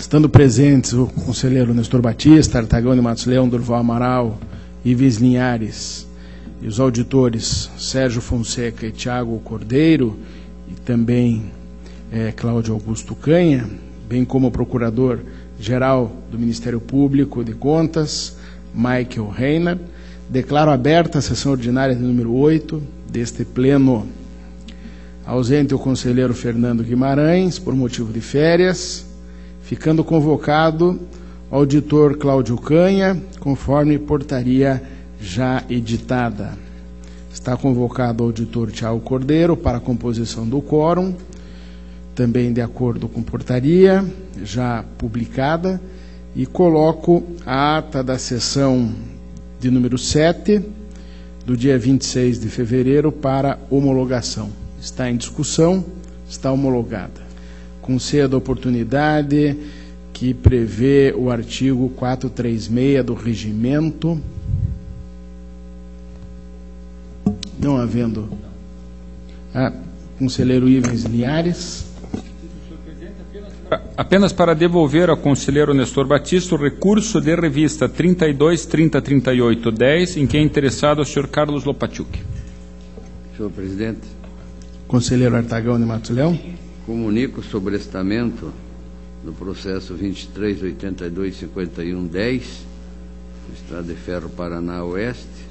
Estando presentes o conselheiro Nestor Batista, Artagão de Matos Leão, Durval Amaral, Ives Linhares, e os auditores Sérgio Fonseca e Tiago Cordeiro, e também Cláudio Augusto Canha, bem como o Procurador-Geral do Ministério Público de Contas, Michael Reiner, declaro aberta a sessão ordinária de número 8 deste pleno. Ausente o conselheiro Fernando Guimarães, por motivo de férias, ficando convocado o auditor Cláudio Canha, conforme portaria já editada. Está convocado o auditor Tiago Cordeiro para a composição do quórum, também de acordo com portaria já publicada, e coloco a ata da sessão de número 7, do dia 26 de fevereiro, para homologação. Está em discussão, está homologada. Concedo a oportunidade que prevê o artigo 436 do regimento. Não havendo. Conselheiro Ives Linhares. Apenas para devolver ao conselheiro Nestor Batista o recurso de revista 32.30.38.10, em que é interessado o senhor Carlos Lopatiuk. Senhor presidente. Conselheiro Artagão de Matos Leão. Comunico o sobrestamento do processo 23.82.51.10, Estrada de Ferro Paraná Oeste,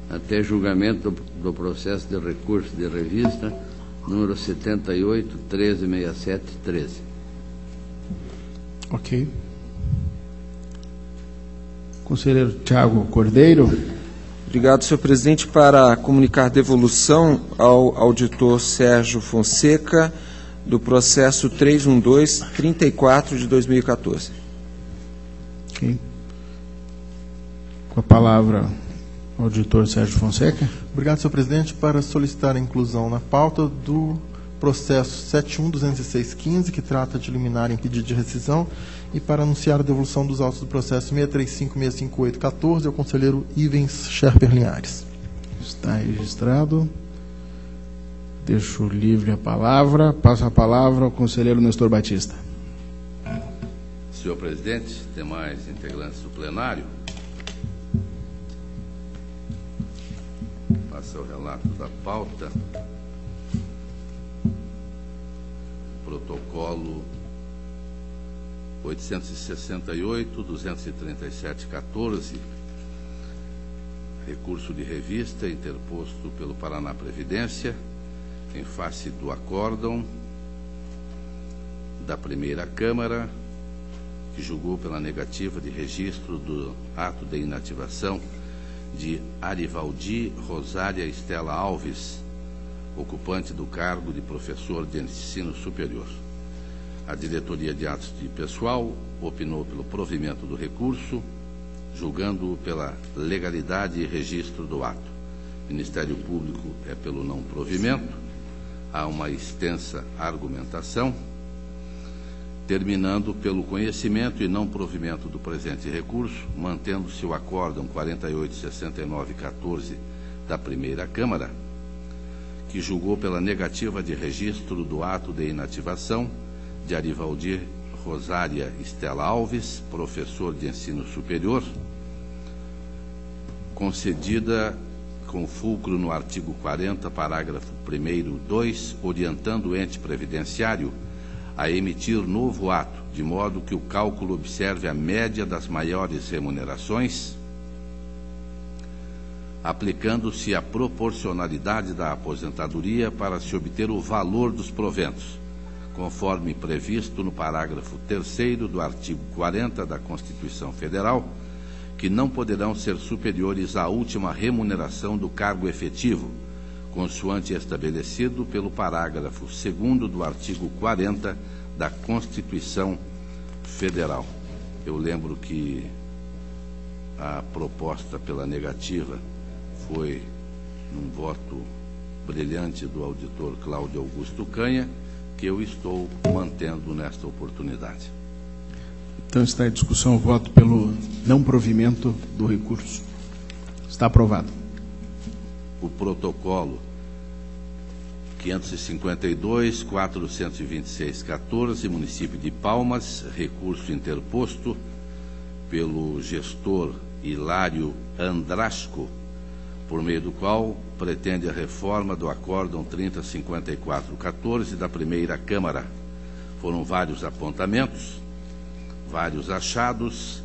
até julgamento do processo de recurso de revista número 78.13.67.13. Ok. Conselheiro Tiago Cordeiro. Obrigado, senhor presidente. Para comunicar devolução ao auditor Sérgio Fonseca do processo 312-34 de 2014. Ok. Com a palavra, o auditor Sérgio Fonseca. Obrigado, senhor presidente. Para solicitar a inclusão na pauta do processo 71.206.15, que trata de liminar em pedido de rescisão, e para anunciar a devolução dos autos do processo 635.658.14 ao conselheiro Ivens Scherper Linhares. Está registrado. Deixo livre a palavra. Passo a palavra ao conselheiro Nestor Batista. Senhor presidente, demais integrantes do plenário, passa o relato da pauta. Protocolo 868-237-14, recurso de revista interposto pelo Paraná Previdência, em face do acórdão da primeira Câmara, que julgou pela negativa de registro do ato de inativação de Arivaldi Rosária Estela Alves, ocupante do cargo de professor de ensino superior. A diretoria de atos de pessoal opinou pelo provimento do recurso, julgando-o pela legalidade e registro do ato. O Ministério Público é pelo não provimento. Há uma extensa argumentação, terminando pelo conhecimento e não provimento do presente recurso, mantendo-se o acórdão 4869-14 da primeira Câmara, que julgou pela negativa de registro do ato de inativação de Arivaldi Rosária Estela Alves, professor de ensino superior, concedida com fulcro no artigo 40, parágrafo 1º, 2, orientando o ente previdenciário a emitir novo ato, de modo que o cálculo observe a média das maiores remunerações, aplicando-se a proporcionalidade da aposentadoria para se obter o valor dos proventos, conforme previsto no parágrafo 3º do artigo 40 da Constituição Federal, que não poderão ser superiores à última remuneração do cargo efetivo, consoante estabelecido pelo parágrafo 2º do artigo 40 da Constituição Federal. Eu lembro que a proposta pela negativa foi num voto brilhante do auditor Cláudio Augusto Canha, que eu estou mantendo nesta oportunidade. Então está em discussão o voto pelo não provimento do recurso. Está aprovado. O protocolo 552, 426-14, município de Palmas, recurso interposto pelo gestor Hilário Andrasco, por meio do qual pretende a reforma do Acórdão 3054-14 da primeira Câmara. Foram vários apontamentos, vários achados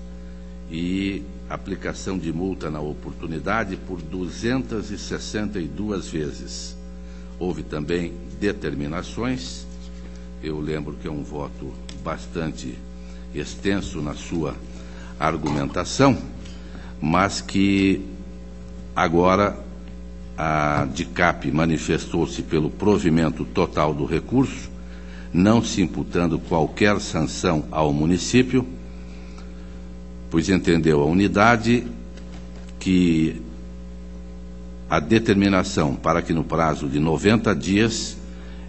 e aplicação de multa na oportunidade por 262 vezes. Houve também determinações. Eu lembro que é um voto bastante extenso na sua argumentação, mas que agora a DICAP manifestou-se pelo provimento total do recurso, não se imputando qualquer sanção ao município, pois entendeu a unidade que a determinação para que no prazo de 90 dias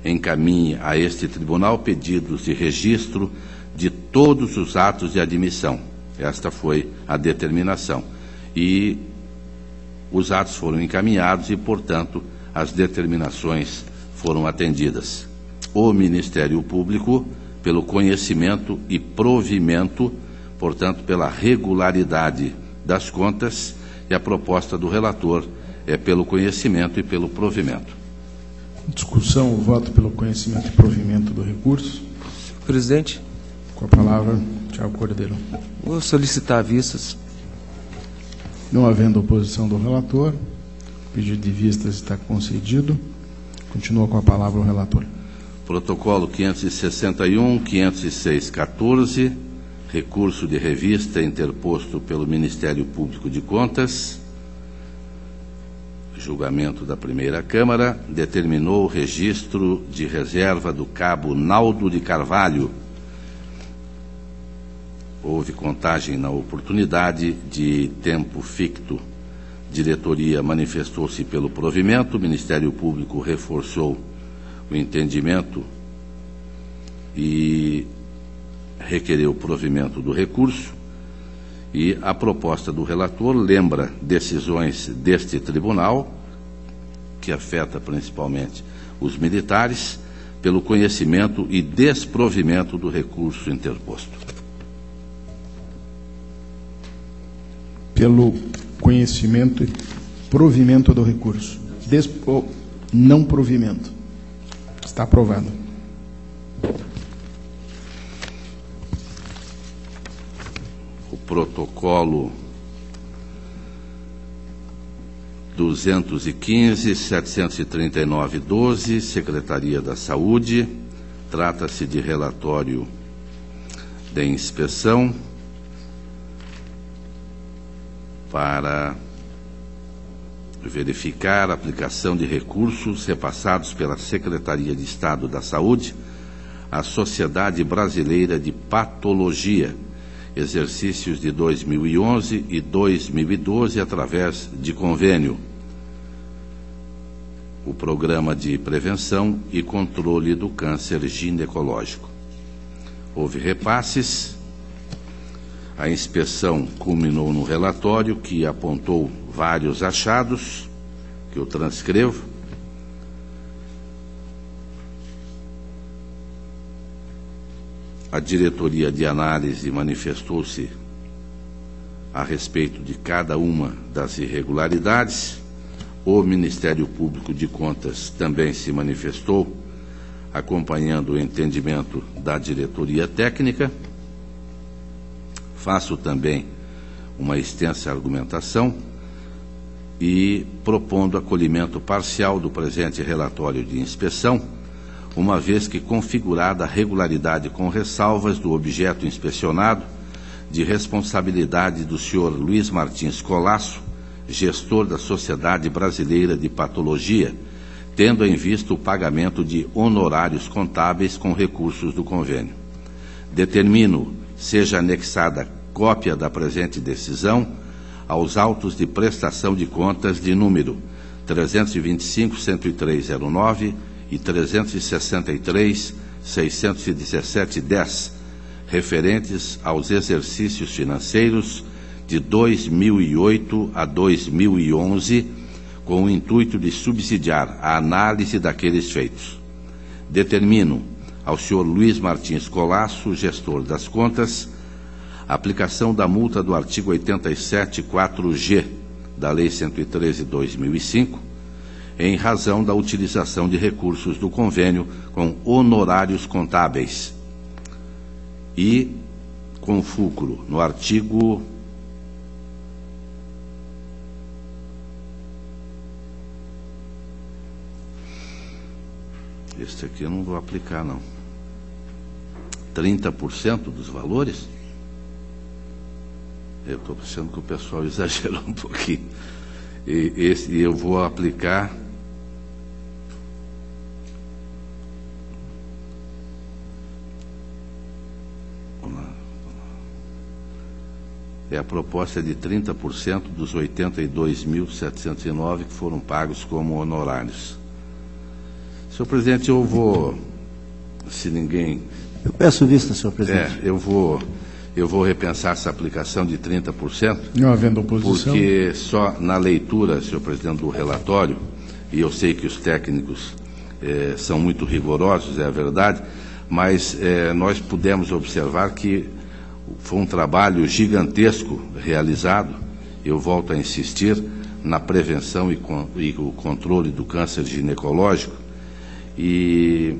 encaminhe a este tribunal pedidos de registro de todos os atos de admissão. Esta foi a determinação. E os atos foram encaminhados e, portanto, as determinações foram atendidas. O Ministério Público, pelo conhecimento e provimento, portanto, pela regularidade das contas, e a proposta do relator é pelo conhecimento e pelo provimento. Discussão, o voto pelo conhecimento e provimento do recurso. Presidente. Com a palavra, Tiago Cordeiro. Vou solicitar vistas. Não havendo oposição do relator, o pedido de vistas está concedido. Continua com a palavra o relator. Protocolo 561, 506-14, recurso de revista interposto pelo Ministério Público de Contas. Julgamento da primeira Câmara determinou o registro de reserva do cabo Naldo de Carvalho. Houve contagem na oportunidade de tempo ficto. Diretoria manifestou-se pelo provimento, o Ministério Público reforçou o entendimento e requereu o provimento do recurso. E a proposta do relator lembra decisões deste tribunal, que afeta principalmente os militares, pelo conhecimento e desprovimento do recurso interposto. Pelo conhecimento e provimento do recurso. Não provimento. Está aprovado. O protocolo 215-739-12, Secretaria da Saúde, trata-se de relatório de inspeção para verificar a aplicação de recursos repassados pela Secretaria de Estado da Saúde à Sociedade Brasileira de Patologia, exercícios de 2011 e 2012, através de convênio. O Programa de Prevenção e Controle do Câncer Ginecológico. Houve repasses. A inspeção culminou no relatório que apontou vários achados, que eu transcrevo. A diretoria de análise manifestou-se a respeito de cada uma das irregularidades. O Ministério Público de Contas também se manifestou, acompanhando o entendimento da diretoria técnica. Faço também uma extensa argumentação e propondo acolhimento parcial do presente relatório de inspeção, uma vez que configurada a regularidade com ressalvas do objeto inspecionado, de responsabilidade do senhor Luiz Martins Colasso, gestor da Sociedade Brasileira de Patologia, tendo em vista o pagamento de honorários contábeis com recursos do convênio. Determino seja anexada cópia da presente decisão aos autos de prestação de contas de número 325-10309 e 363-617-10, referentes aos exercícios financeiros de 2008 a 2011, com o intuito de subsidiar a análise daqueles feitos. Determino ao senhor Luiz Martins Colasso, gestor das contas, a aplicação da multa do artigo 87.4G da Lei 113/2005, em razão da utilização de recursos do convênio com honorários contábeis e com fulcro no artigo 30% dos valores? Eu estou pensando que o pessoal exagerou um pouquinho. E eu vou aplicar a proposta de 30% dos 82.709 que foram pagos como honorários. Senhor presidente, eu vou, se ninguém... Eu peço vista, senhor presidente. Eu vou repensar essa aplicação de 30%. Não havendo oposição. Porque só na leitura, senhor presidente, do relatório, e eu sei que os técnicos são muito rigorosos, é a verdade, mas nós pudemos observar que foi um trabalho gigantesco realizado, eu volto a insistir, na prevenção e o controle do câncer ginecológico, e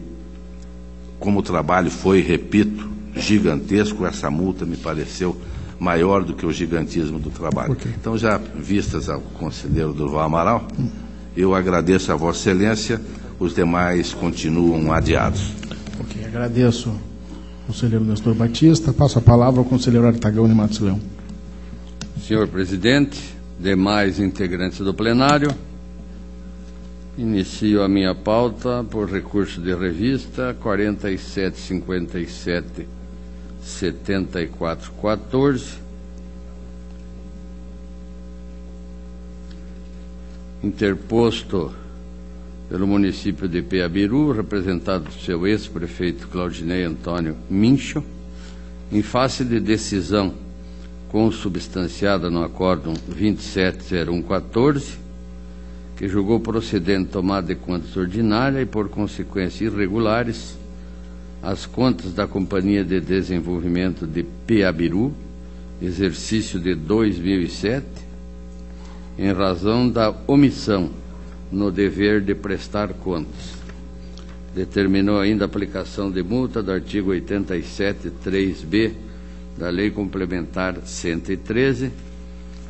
como o trabalho foi, repito, gigantesco, essa multa me pareceu maior do que o gigantismo do trabalho. Okay. Então, já vistas ao conselheiro Durval Amaral, eu agradeço a Vossa Excelência, os demais continuam adiados. Ok, agradeço ao conselheiro Nestor Batista. Passo a palavra ao conselheiro Artagão de Matos Leão. Senhor presidente, demais integrantes do plenário, inicio a minha pauta por recurso de revista 4757-7414, interposto pelo município de Peabiru, representado por seu ex-prefeito Claudinei Antônio Mincho, em face de decisão consubstanciada no acórdão 270114, que julgou procedente tomada de contas ordinária e, por consequência, irregulares as contas da Companhia de Desenvolvimento de Peabiru, exercício de 2007, em razão da omissão no dever de prestar contas. Determinou ainda a aplicação de multa do artigo 87.3b da Lei Complementar 113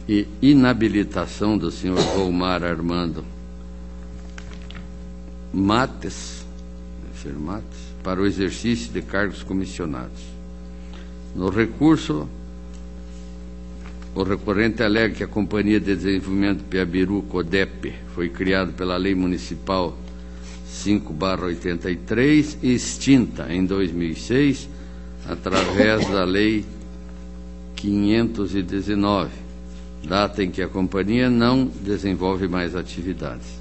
e inabilitação do senhor Volmar Armando Mates para o exercício de cargos comissionados. No recurso, o recorrente alega que a Companhia de Desenvolvimento Peabiru, CODEP, foi criada pela Lei Municipal 5/83 e extinta em 2006 através da Lei 519, data em que a companhia não desenvolve mais atividades.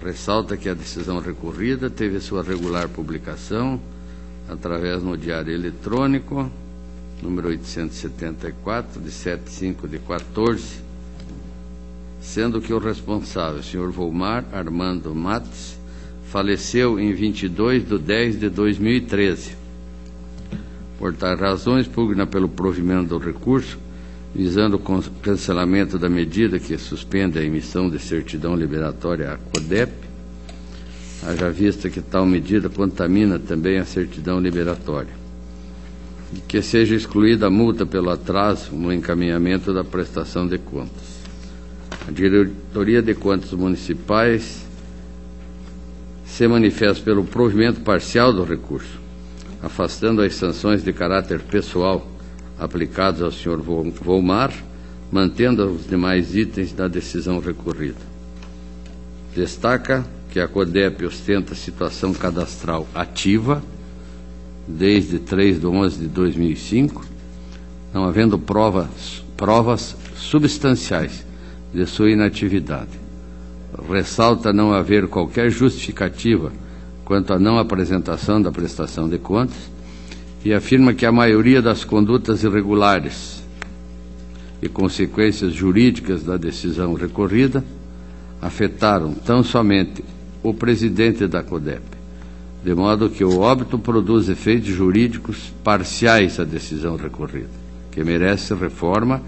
Ressalta que a decisão recorrida teve sua regular publicação através no Diário Eletrônico, número 874, de 7/5/14, sendo que o responsável, senhor Volmar Armando Mates, faleceu em 22/10/2013. Por tais razões, pugna pelo provimento do recurso, visando o cancelamento da medida que suspende a emissão de certidão liberatória à CODEP, haja vista que tal medida contamina também a certidão liberatória, e que seja excluída a multa pelo atraso no encaminhamento da prestação de contas. A Diretoria de Contas Municipais se manifesta pelo provimento parcial do recurso, afastando as sanções de caráter pessoal aplicados ao senhor Volmar, mantendo os demais itens da decisão recorrida. Destaca que a CODEP ostenta situação cadastral ativa desde 3/11/2005, não havendo provas substanciais de sua inatividade. Ressalta não haver qualquer justificativa quanto à não apresentação da prestação de contas e afirma que a maioria das condutas irregulares e consequências jurídicas da decisão recorrida afetaram tão somente o presidente da CODEP, de modo que o óbito produz efeitos jurídicos parciais à decisão recorrida, que merece reforma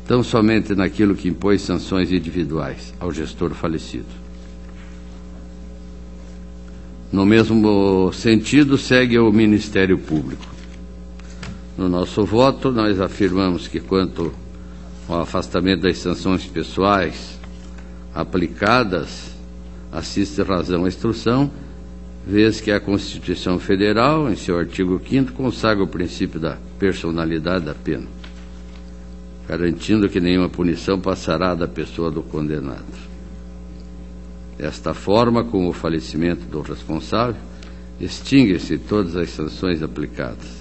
tão somente naquilo que impõe sanções individuais ao gestor falecido. No mesmo sentido, segue o Ministério Público. No nosso voto, nós afirmamos que, quanto ao afastamento das sanções pessoais aplicadas, assiste razão à instrução, vez que a Constituição Federal, em seu artigo 5º, consagra o princípio da personalidade da pena, garantindo que nenhuma punição passará da pessoa do condenado. Desta forma, com o falecimento do responsável, extinguem-se todas as sanções aplicadas.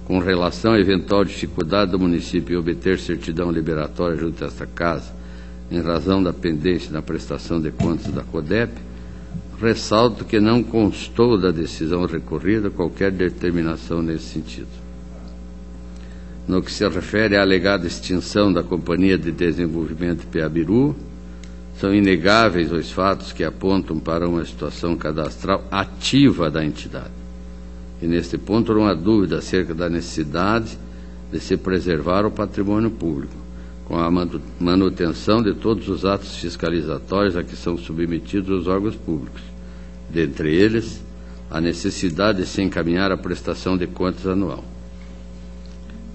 Com relação à eventual dificuldade do município em obter certidão liberatória junto a esta casa, em razão da pendência na prestação de contas da CODEP, ressalto que não constou da decisão recorrida qualquer determinação nesse sentido. No que se refere à alegada extinção da Companhia de Desenvolvimento Piabiru, são inegáveis os fatos que apontam para uma situação cadastral ativa da entidade. E neste ponto não há dúvida acerca da necessidade de se preservar o patrimônio público, com a manutenção de todos os atos fiscalizatórios a que são submetidos os órgãos públicos, dentre eles a necessidade de se encaminhar a prestação de contas anual.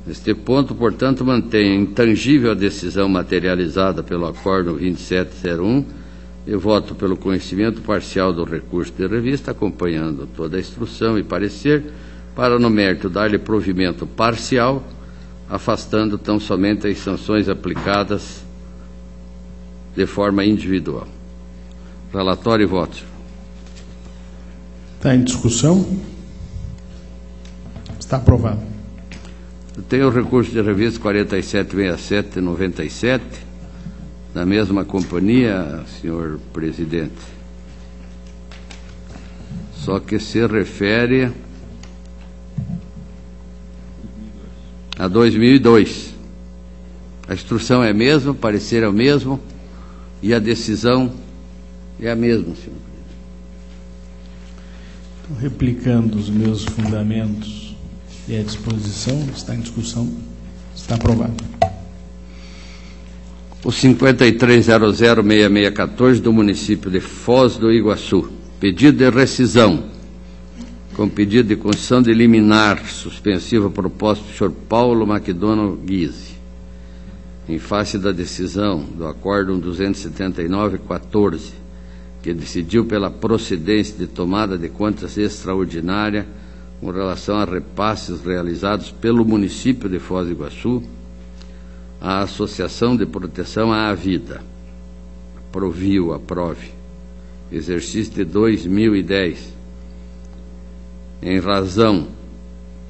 Neste ponto, portanto, mantenho intangível a decisão materializada pelo Acórdão 2701 e voto pelo conhecimento parcial do recurso de revista, acompanhando toda a instrução e parecer, para, no mérito, dar-lhe provimento parcial, afastando tão somente as sanções aplicadas de forma individual. Relatório e voto. Está em discussão? Está aprovado. Eu tenho o recurso de revista 4767-97, da mesma companhia, senhor presidente. Só que se refere a 2002. A instrução é a mesma, o parecer é o mesmo e a decisão é a mesma, senhor presidente. Então, replicando os meus fundamentos e a disposição, está em discussão, está aprovado. O 53006614 do município de Foz do Iguaçu, pedido de rescisão, com pedido de concessão de liminar suspensiva proposta pelo senhor Paulo McDonald Guise, em face da decisão do Acórdão 279-14, que decidiu pela procedência de tomada de contas extraordinária com relação a repasses realizados pelo município de Foz do Iguaçu à Associação de Proteção à Vida, Provio, aprove, exercício de 2010, em razão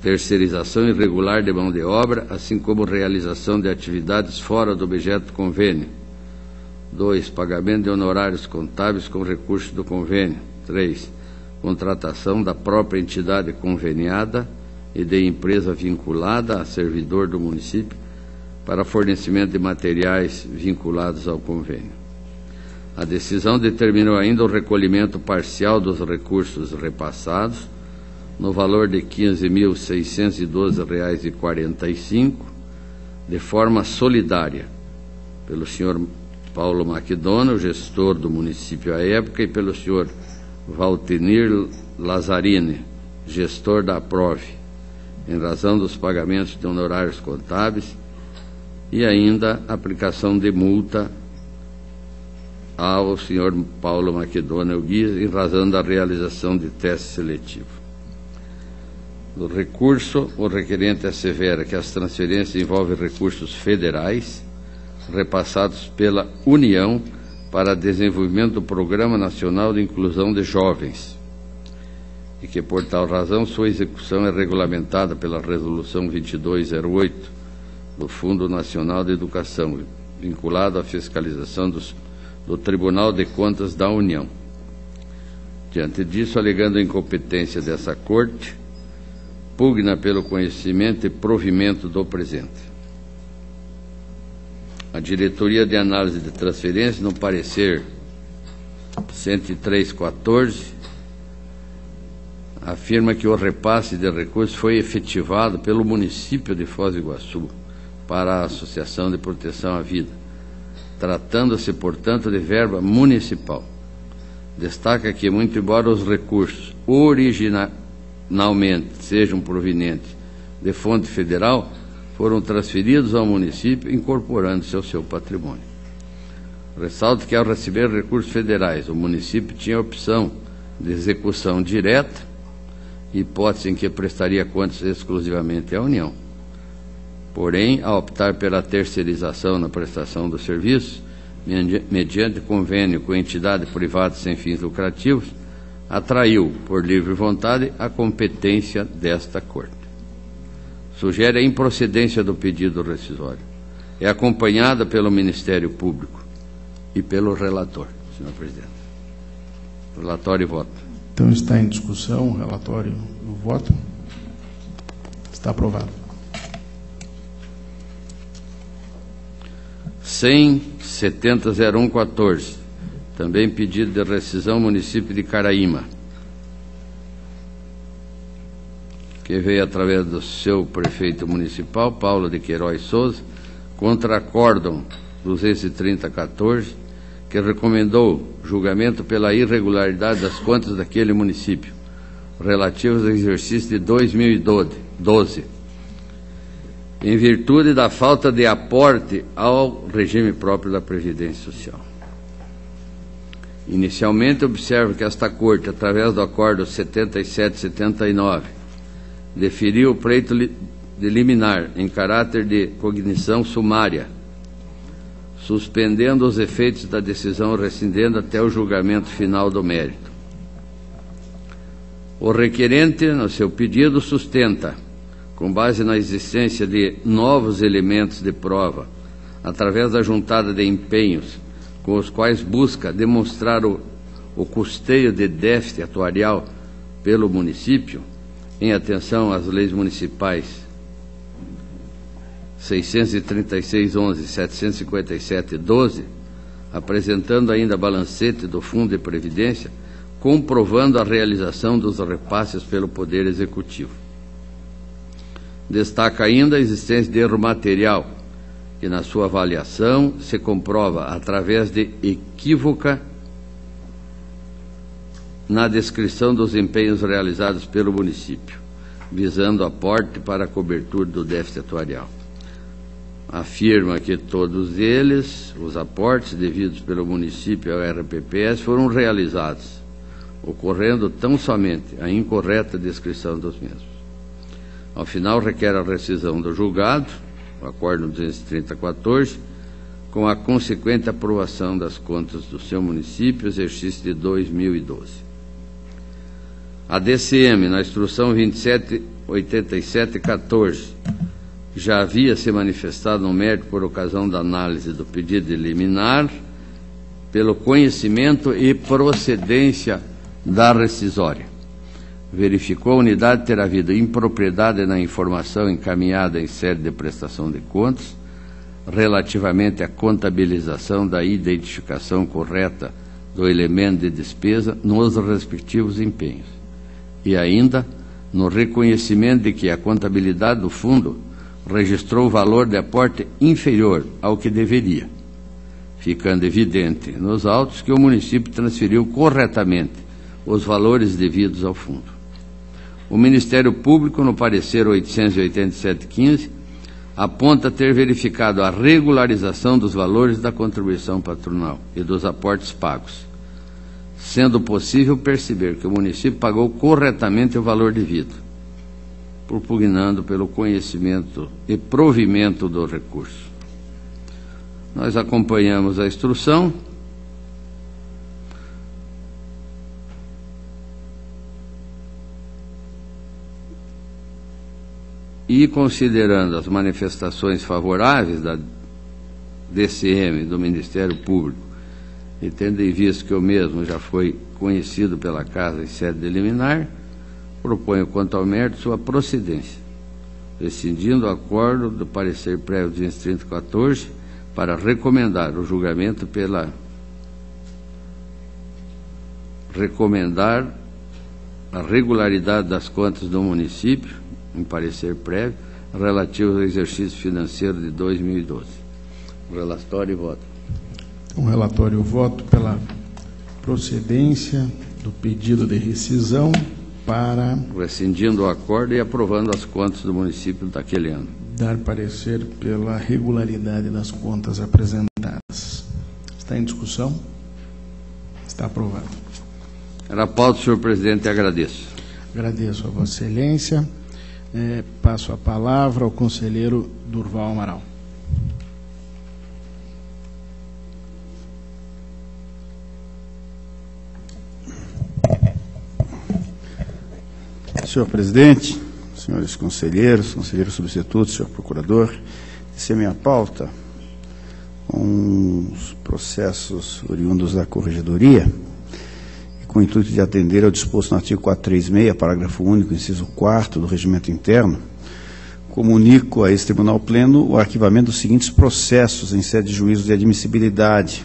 terceirização irregular de mão de obra, assim como realização de atividades fora do objeto do convênio. 2. Pagamento de honorários contábeis com recurso do convênio. 3. Contratação da própria entidade conveniada e de empresa vinculada a servidor do município para fornecimento de materiais vinculados ao convênio. A decisão determinou ainda o recolhimento parcial dos recursos repassados, no valor de R$ 15.612,45, de forma solidária, pelo senhor Paulo McDonald, gestor do município à época, e pelo senhor Valtenir Lazzarini, gestor da APROVE, em razão dos pagamentos de honorários contábeis e ainda aplicação de multa ao senhor Paulo McDonald Guise, em razão da realização de teste seletivo. No recurso, o requerente assevera que as transferências envolvem recursos federais repassados pela União para desenvolvimento do Programa Nacional de Inclusão de Jovens e que, por tal razão, sua execução é regulamentada pela Resolução 2208 do Fundo Nacional de Educação, vinculado à fiscalização do Tribunal de Contas da União. Diante disso, alegando a incompetência dessa Corte, pugna pelo conhecimento e provimento do presente. A Diretoria de Análise de Transferência, no parecer 103/14, afirma que o repasse de recursos foi efetivado pelo município de Foz do Iguaçu para a Associação de Proteção à Vida, tratando-se, portanto, de verba municipal. Destaca que, muito embora os recursos originalmente sejam provenientes de fonte federal, foram transferidos ao município, incorporando-se ao seu patrimônio. Ressalto que, ao receber recursos federais, o município tinha a opção de execução direta, hipótese em que prestaria contas exclusivamente à União. Porém, ao optar pela terceirização na prestação dos serviços, mediante convênio com entidade privada sem fins lucrativos, atraiu, por livre vontade, a competência desta Corte. Sugere a improcedência do pedido rescisório. É acompanhada pelo Ministério Público e pelo relator, senhor presidente. Relatório e voto. Então está em discussão o relatório e o voto. Está aprovado. 100-70-01-14. Também pedido de rescisão, município de Caraíma, que veio através do seu prefeito municipal, Paulo de Queiroz Souza, contra acórdão 230-14, que recomendou julgamento pela irregularidade das contas daquele município, relativos ao exercício de 2012, em virtude da falta de aporte ao regime próprio da Previdência Social. Inicialmente, observo que esta Corte, através do Acórdão 77-79, deferiu o pleito de liminar em caráter de cognição sumária, suspendendo os efeitos da decisão rescindendo até o julgamento final do mérito. O requerente, no seu pedido, sustenta, com base na existência de novos elementos de prova, através da juntada de empenhos, com os quais busca demonstrar o custeio de déficit atuarial pelo município, em atenção às leis municipais 636/11 e 757/12, apresentando ainda balancete do Fundo de Previdência, comprovando a realização dos repasses pelo Poder Executivo. Destaca ainda a existência de erro material, que na sua avaliação se comprova através de equívoca na descrição dos empenhos realizados pelo município, visando aporte para a cobertura do déficit atuarial. Afirma que todos eles, os aportes devidos pelo município ao RPPS, foram realizados, ocorrendo tão somente a incorreta descrição dos mesmos. Ao final, requer a rescisão do julgado, o Acórdão 230-14, com a consequente aprovação das contas do seu município, exercício de 2012. A DCM, na instrução 2787-14, já havia se manifestado no mérito por ocasião da análise do pedido de liminar, pelo conhecimento e procedência da rescisória. Verificou a unidade ter havido impropriedade na informação encaminhada em sede de prestação de contas, relativamente à contabilização da identificação correta do elemento de despesa nos respectivos empenhos, e ainda no reconhecimento de que a contabilidade do fundo registrou o valor de aporte inferior ao que deveria, ficando evidente nos autos que o município transferiu corretamente os valores devidos ao fundo. O Ministério Público, no parecer 887-15, aponta ter verificado a regularização dos valores da contribuição patronal e dos aportes pagos, sendo possível perceber que o município pagou corretamente o valor devido, propugnando pelo conhecimento e provimento do recurso. Nós acompanhamos a instrução. E, considerando as manifestações favoráveis da DCM, do Ministério Público, e tendo em vista que o mesmo já foi conhecido pela Casa em sede de liminar, proponho, quanto ao mérito, sua procedência, rescindindo o acordo do parecer prévio 230-14, para recomendar o julgamento recomendar a regularidade das contas do município, em parecer prévio, relativo ao exercício financeiro de 2012. Relatório e voto. O relatório, voto pela procedência do pedido de rescisão para rescindindo o acordo e aprovando as contas do município daquele ano. Dar parecer pela regularidade das contas apresentadas. Está em discussão? Está aprovado. Era a pauta, senhor presidente, e agradeço. Agradeço a Vossa Excelência. Passo a palavra ao conselheiro Durval Amaral. Senhor presidente, senhores conselheiros, conselheiro substituto, senhor procurador, essa é a minha pauta, com os processos oriundos da corregedoria, com o intuito de atender ao disposto no artigo 436, parágrafo único, inciso 4º do Regimento Interno, comunico a esse Tribunal Pleno o arquivamento dos seguintes processos em sede de juízo de admissibilidade,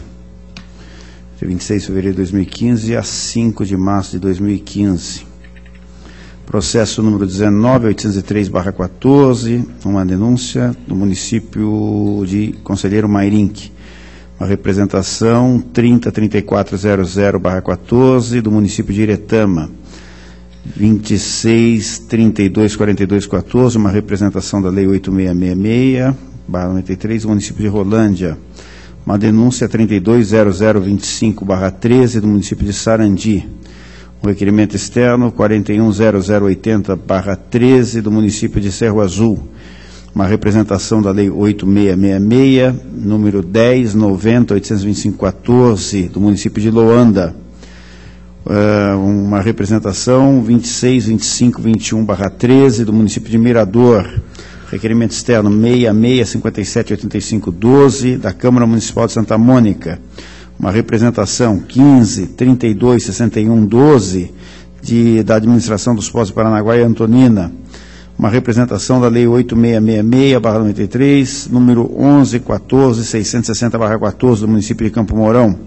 de 26 de fevereiro de 2015 a 5 de março de 2015. Processo número 19.803/14, uma denúncia do município de Conselheiro Mairinque. Uma representação 30.3400/14 do município de Iretama. 26.3242/14, uma representação da Lei 8666/93 do município de Rolândia. Uma denúncia 32.0025/13 do município de Sarandi. O requerimento externo 41.0080/13 do município de Cerro Azul. Uma representação da Lei 8666, número 10.90.825/14 do município de Loanda. Uma representação 26.25.21/13 do município de Mirador. Requerimento externo 66.57.85/12 da Câmara Municipal de Santa Mônica. Uma representação 15.32.61/12 da Administração dos Postos de Paranaguá e Antonina. Uma representação da Lei 8666/93, número 11.14.660/14 do município de Campo Mourão.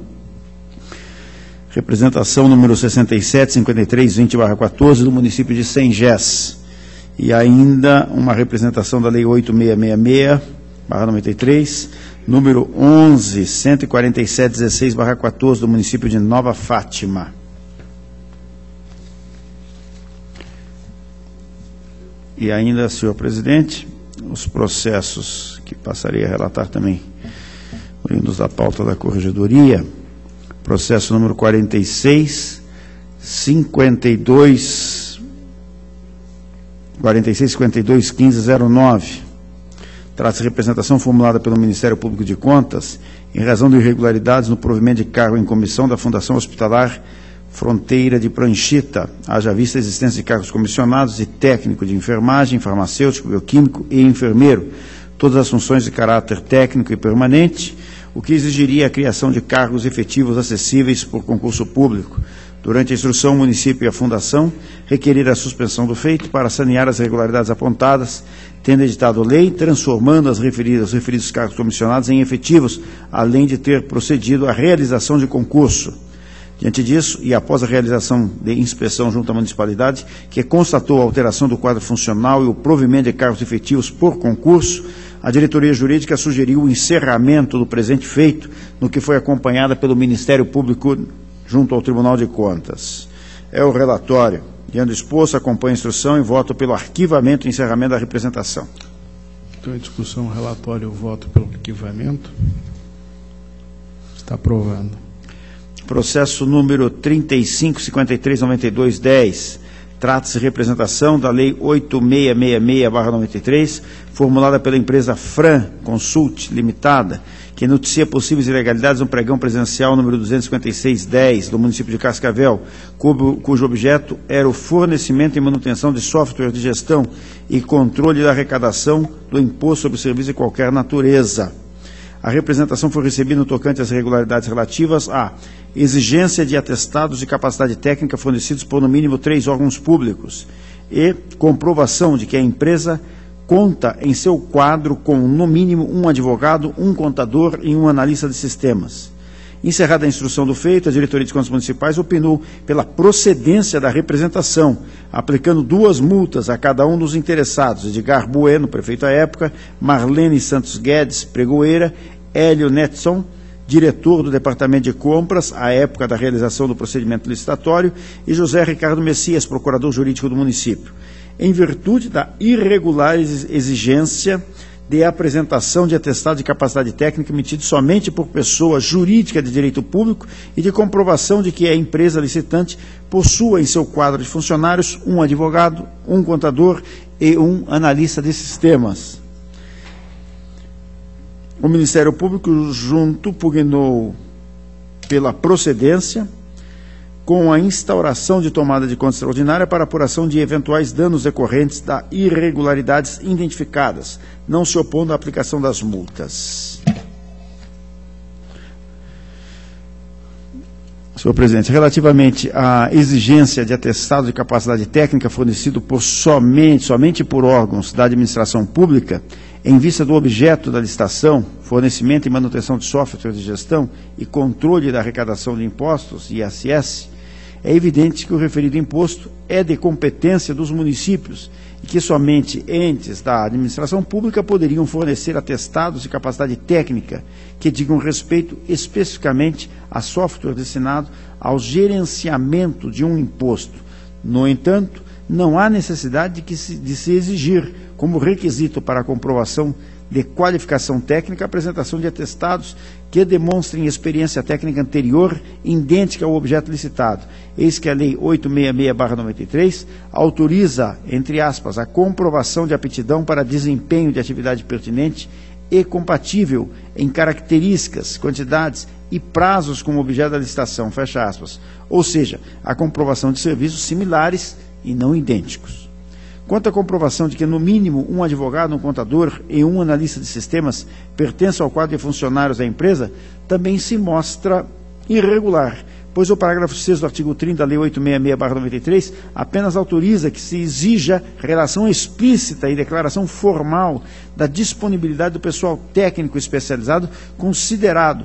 Representação número 67.53.20/14 do município de Sengés. E ainda uma representação da Lei 8666/93, número 11.147.16/14 do município de Nova Fátima. E ainda, senhor presidente, os processos que passarei a relatar também, oriundos da pauta da corregedoria, processo número 46.52.15.09. Trata-se de representação formulada pelo Ministério Público de Contas em razão de irregularidades no provimento de cargo em comissão da Fundação Hospitalar Fronteira de Pranchita, haja vista a existência de cargos comissionados de técnico de enfermagem, farmacêutico, bioquímico e enfermeiro, todas as funções de caráter técnico e permanente, o que exigiria a criação de cargos efetivos acessíveis por concurso público. Durante a instrução, o município e a Fundação requeriram a suspensão do feito para sanear as irregularidades apontadas, tendo editado lei, transformando os referidos cargos comissionados em efetivos, além de ter procedido à realização de concurso. Diante disso, e após a realização de inspeção junto à municipalidade, que constatou a alteração do quadro funcional e o provimento de cargos efetivos por concurso, a diretoria jurídica sugeriu o encerramento do presente feito, no que foi acompanhada pelo Ministério Público junto ao Tribunal de Contas. É o relatório. Diante do exposto, acompanho a instrução e voto pelo arquivamento e encerramento da representação. Então, em discussão, relatório, voto pelo arquivamento. Está aprovado. Processo número 35.53.92.10. Trata-se de representação da Lei 8666/93, formulada pela empresa Fran Consult Limitada, que noticia possíveis ilegalidades no pregão presidencial número 25610 do município de Cascavel, cujo objeto era o fornecimento e manutenção de software de gestão e controle da arrecadação do imposto sobre serviço de qualquer natureza. A representação foi recebida no tocante às irregularidades relativas à exigência de atestados de capacidade técnica fornecidos por no mínimo 3 órgãos públicos e comprovação de que a empresa conta em seu quadro com, no mínimo, um advogado, um contador e um analista de sistemas. Encerrada a instrução do feito, a Diretoria de Contas Municipais opinou pela procedência da representação, aplicando 2 multas a cada um dos interessados: Edgar Bueno, prefeito à época, Marlene Santos Guedes, pregoeira, Hélio Netson, diretor do Departamento de Compras, à época da realização do procedimento licitatório, e José Ricardo Messias, procurador jurídico do município, em virtude da irregular exigência de apresentação de atestado de capacidade técnica emitido somente por pessoa jurídica de direito público e de comprovação de que a empresa licitante possua em seu quadro de funcionários um advogado, um contador e um analista de sistemas. O Ministério Público junto pugnou pela procedência com a instauração de tomada de conta extraordinária para apuração de eventuais danos decorrentes das irregularidades identificadas, não se opondo à aplicação das multas. Senhor presidente, relativamente à exigência de atestado de capacidade técnica fornecido somente por órgãos da administração pública, em vista do objeto da licitação, fornecimento e manutenção de software de gestão e controle da arrecadação de impostos, ISS, é evidente que o referido imposto é de competência dos municípios e que somente entes da administração pública poderiam fornecer atestados de capacidade técnica que digam respeito especificamente a software destinado ao gerenciamento de um imposto. No entanto, não há necessidade de se exigir como requisito para a comprovação de qualificação técnica a apresentação de atestados que demonstrem experiência técnica anterior idêntica ao objeto licitado. Eis que a Lei 866/93 autoriza, entre aspas, a comprovação de aptidão para desempenho de atividade pertinente e compatível em características, quantidades e prazos com o objeto da licitação, fecha aspas. Ou seja, a comprovação de serviços similares e não idênticos. Quanto à comprovação de que, no mínimo, um advogado, um contador e um analista de sistemas pertencem ao quadro de funcionários da empresa, também se mostra irregular, pois o parágrafo 6º do artigo 30 da Lei 866/93 apenas autoriza que se exija relação explícita e declaração formal da disponibilidade do pessoal técnico especializado considerado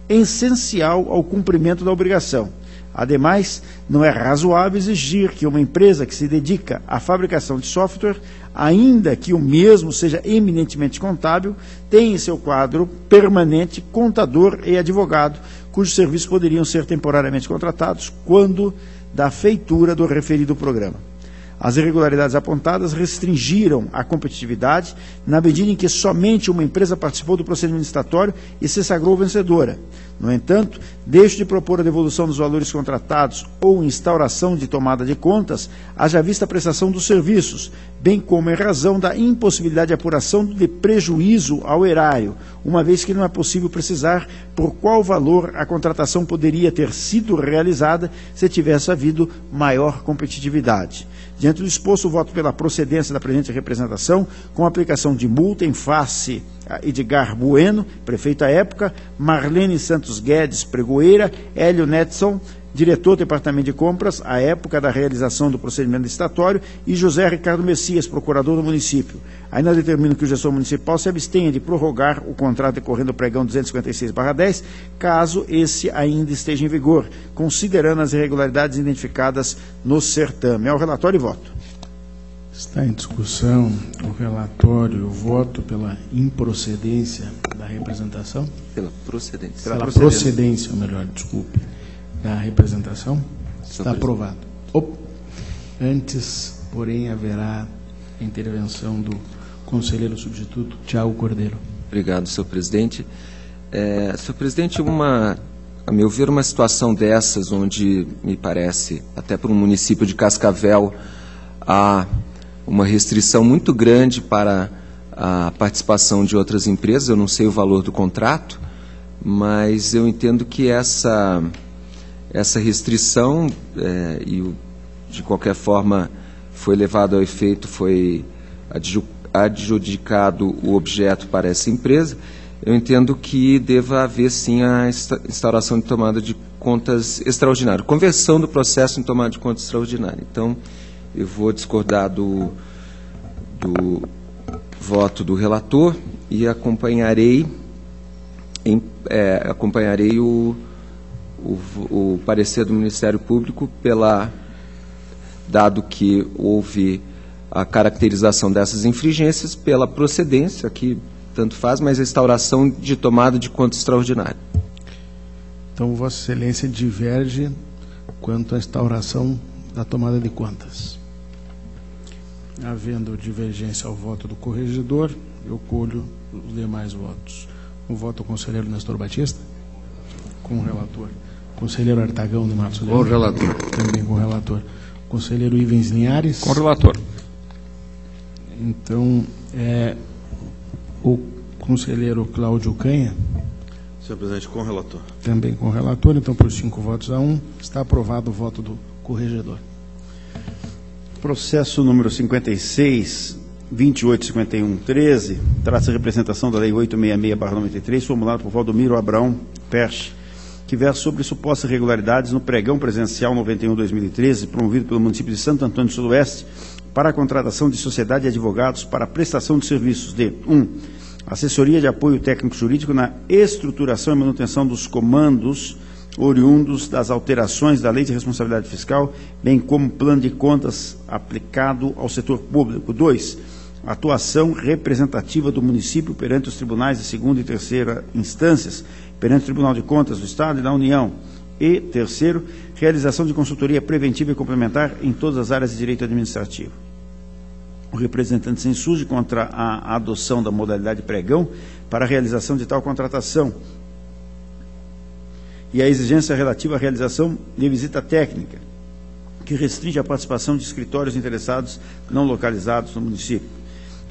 essencial ao cumprimento da obrigação. Ademais, não é razoável exigir que uma empresa que se dedica à fabricação de software, ainda que o mesmo seja eminentemente contábil, tenha em seu quadro permanente contador e advogado, cujos serviços poderiam ser temporariamente contratados quando da feitura do referido programa. As irregularidades apontadas restringiram a competitividade na medida em que somente uma empresa participou do procedimento licitatório e se sagrou vencedora. No entanto, deixo de propor a devolução dos valores contratados ou instauração de tomada de contas, haja vista a prestação dos serviços, bem como em razão da impossibilidade de apuração de prejuízo ao erário, uma vez que não é possível precisar por qual valor a contratação poderia ter sido realizada se tivesse havido maior competitividade. Diante do exposto, voto pela procedência da presente representação, com aplicação de multa em face a Edgar Bueno, prefeito à época, Marlene Santos Guedes, pregoeira, Hélio Netson, diretor do Departamento de Compras, à época da realização do procedimento licitatório, e José Ricardo Messias, procurador do município. Ainda determino que o gestor municipal se abstenha de prorrogar o contrato decorrendo do pregão 256/10, caso esse ainda esteja em vigor, considerando as irregularidades identificadas no certame. Ao relatório e voto. Está em discussão o relatório, o voto pela improcedência da representação? Pela procedência. Pela procedência, ou melhor, desculpe, da representação? Está aprovado. Antes, porém, haverá a intervenção do conselheiro substituto Tiago Cordeiro. Obrigado, senhor presidente. Senhor presidente, a meu ver, uma situação dessas, onde me parece, até para um município de Cascavel, há uma restrição muito grande para a participação de outras empresas. Eu não sei o valor do contrato, mas eu entendo que essa restrição, de qualquer forma, foi levado ao efeito, foi adjudicado o objeto para essa empresa. Eu entendo que deva haver, sim, a instauração de tomada de contas extraordinária, conversão do processo em tomada de contas extraordinária. Então, eu vou discordar do voto do relator e acompanharei o parecer do Ministério Público dado que houve a caracterização dessas infringências pela procedência, que tanto faz, mas a instauração de tomada de conta extraordinária. Então, Vossa Excelência diverge quanto à instauração da tomada de contas. Havendo divergência ao voto do corregedor, eu colho os demais votos. O voto ao conselheiro Nestor Batista? Com o relator. Conselheiro Artagão de Matos Leão? Com o relator. Também com o relator. Conselheiro Ivens Linhares? Com o relator. Então, o conselheiro Cláudio Canha? Senhor presidente, com o relator. Também com o relator. Então, por 5 votos a 1, está aprovado o voto do corregedor. Processo número 56, 285113, trata-se da representação da Lei 866/93, formulada por Valdomiro Abraão Perche, que versa sobre supostas irregularidades no pregão presencial 91/2013, promovido pelo município de Santo Antônio do Sudoeste, para a contratação de sociedade de advogados para a prestação de serviços de 1. Assessoria de apoio técnico-jurídico na estruturação e manutenção dos comandos oriundos das alterações da Lei de Responsabilidade Fiscal, bem como plano de contas aplicado ao setor público. 2. Atuação representativa do município perante os tribunais de segunda e terceira instâncias, perante o Tribunal de Contas do Estado e da União. E, terceiro, realização de consultoria preventiva e complementar em todas as áreas de direito administrativo. O representante se insurge contra a adoção da modalidade pregão para a realização de tal contratação e a exigência relativa à realização de visita técnica, que restringe a participação de escritórios interessados não localizados no município.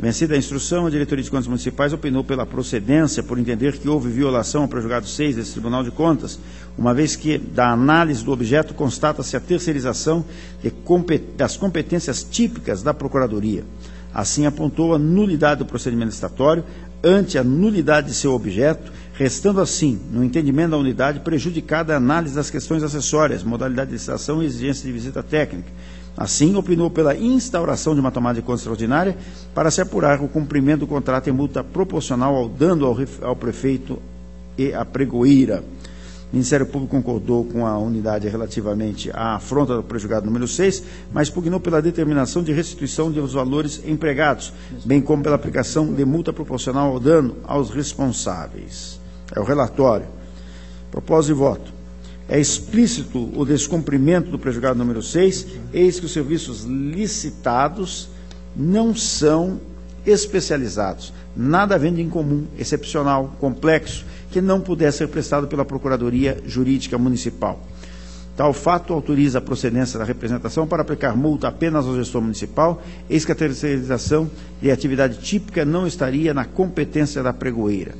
Vencida a instrução, a Diretoria de Contas Municipais opinou pela procedência por entender que houve violação ao prejulgado 6 desse Tribunal de Contas, uma vez que, da análise do objeto, constata-se a terceirização das competências típicas da Procuradoria. Assim, apontou a nulidade do procedimento licitatório ante a nulidade de seu objeto, restando assim, no entendimento da unidade, prejudicada a análise das questões acessórias, modalidade de licitação e exigência de visita técnica. Assim, opinou pela instauração de uma tomada de conta extraordinária para se apurar o cumprimento do contrato em multa proporcional ao dano ao prefeito e à pregoeira. O Ministério Público concordou com a unidade relativamente à afronta do prejulgado número 6, mas pugnou pela determinação de restituição dos valores empregados, bem como pela aplicação de multa proporcional ao dano aos responsáveis. É o relatório. Propósito de voto. É explícito o descumprimento do prejulgado número 6, eis que os serviços licitados não são especializados, nada havendo em comum, excepcional, complexo, que não puder ser prestado pela Procuradoria Jurídica Municipal. Tal fato autoriza a procedência da representação para aplicar multa apenas ao gestor municipal, eis que a terceirização de atividade típica não estaria na competência da pregoeira.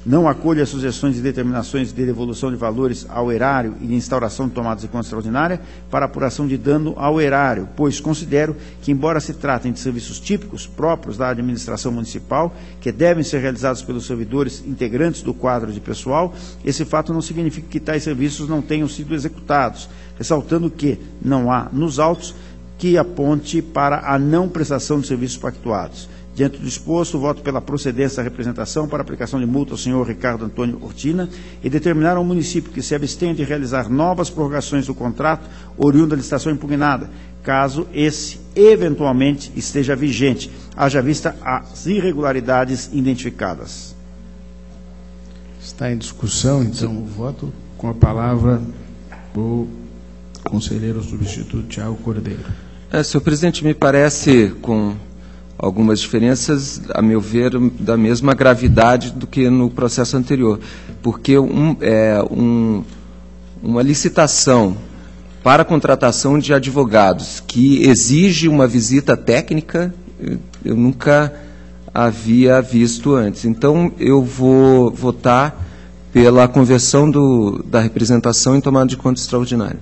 Não acolho as sugestões e determinações de devolução de valores ao erário e de instauração de tomadas de conta extraordinária para apuração de dano ao erário, pois considero que, embora se tratem de serviços típicos próprios da administração municipal, que devem ser realizados pelos servidores integrantes do quadro de pessoal, esse fato não significa que tais serviços não tenham sido executados, ressaltando que não há, nos autos, que aponte para a não prestação de serviços pactuados. Diante do exposto, voto pela procedência da representação para aplicação de multa ao senhor Ricardo Antônio Ortina e determinar ao município que se abstenha de realizar novas prorrogações do contrato oriundo da licitação impugnada, caso esse eventualmente esteja vigente, haja vista as irregularidades identificadas. Está em discussão, então, o voto. Com a palavra, o conselheiro substituto Tiago Cordeiro. Senhor presidente, me parece, com algumas diferenças, a meu ver, da mesma gravidade do que no processo anterior, porque uma licitação para a contratação de advogados que exige uma visita técnica, eu nunca havia visto antes. Então, eu vou votar pela conversão da representação em tomada de conta extraordinária.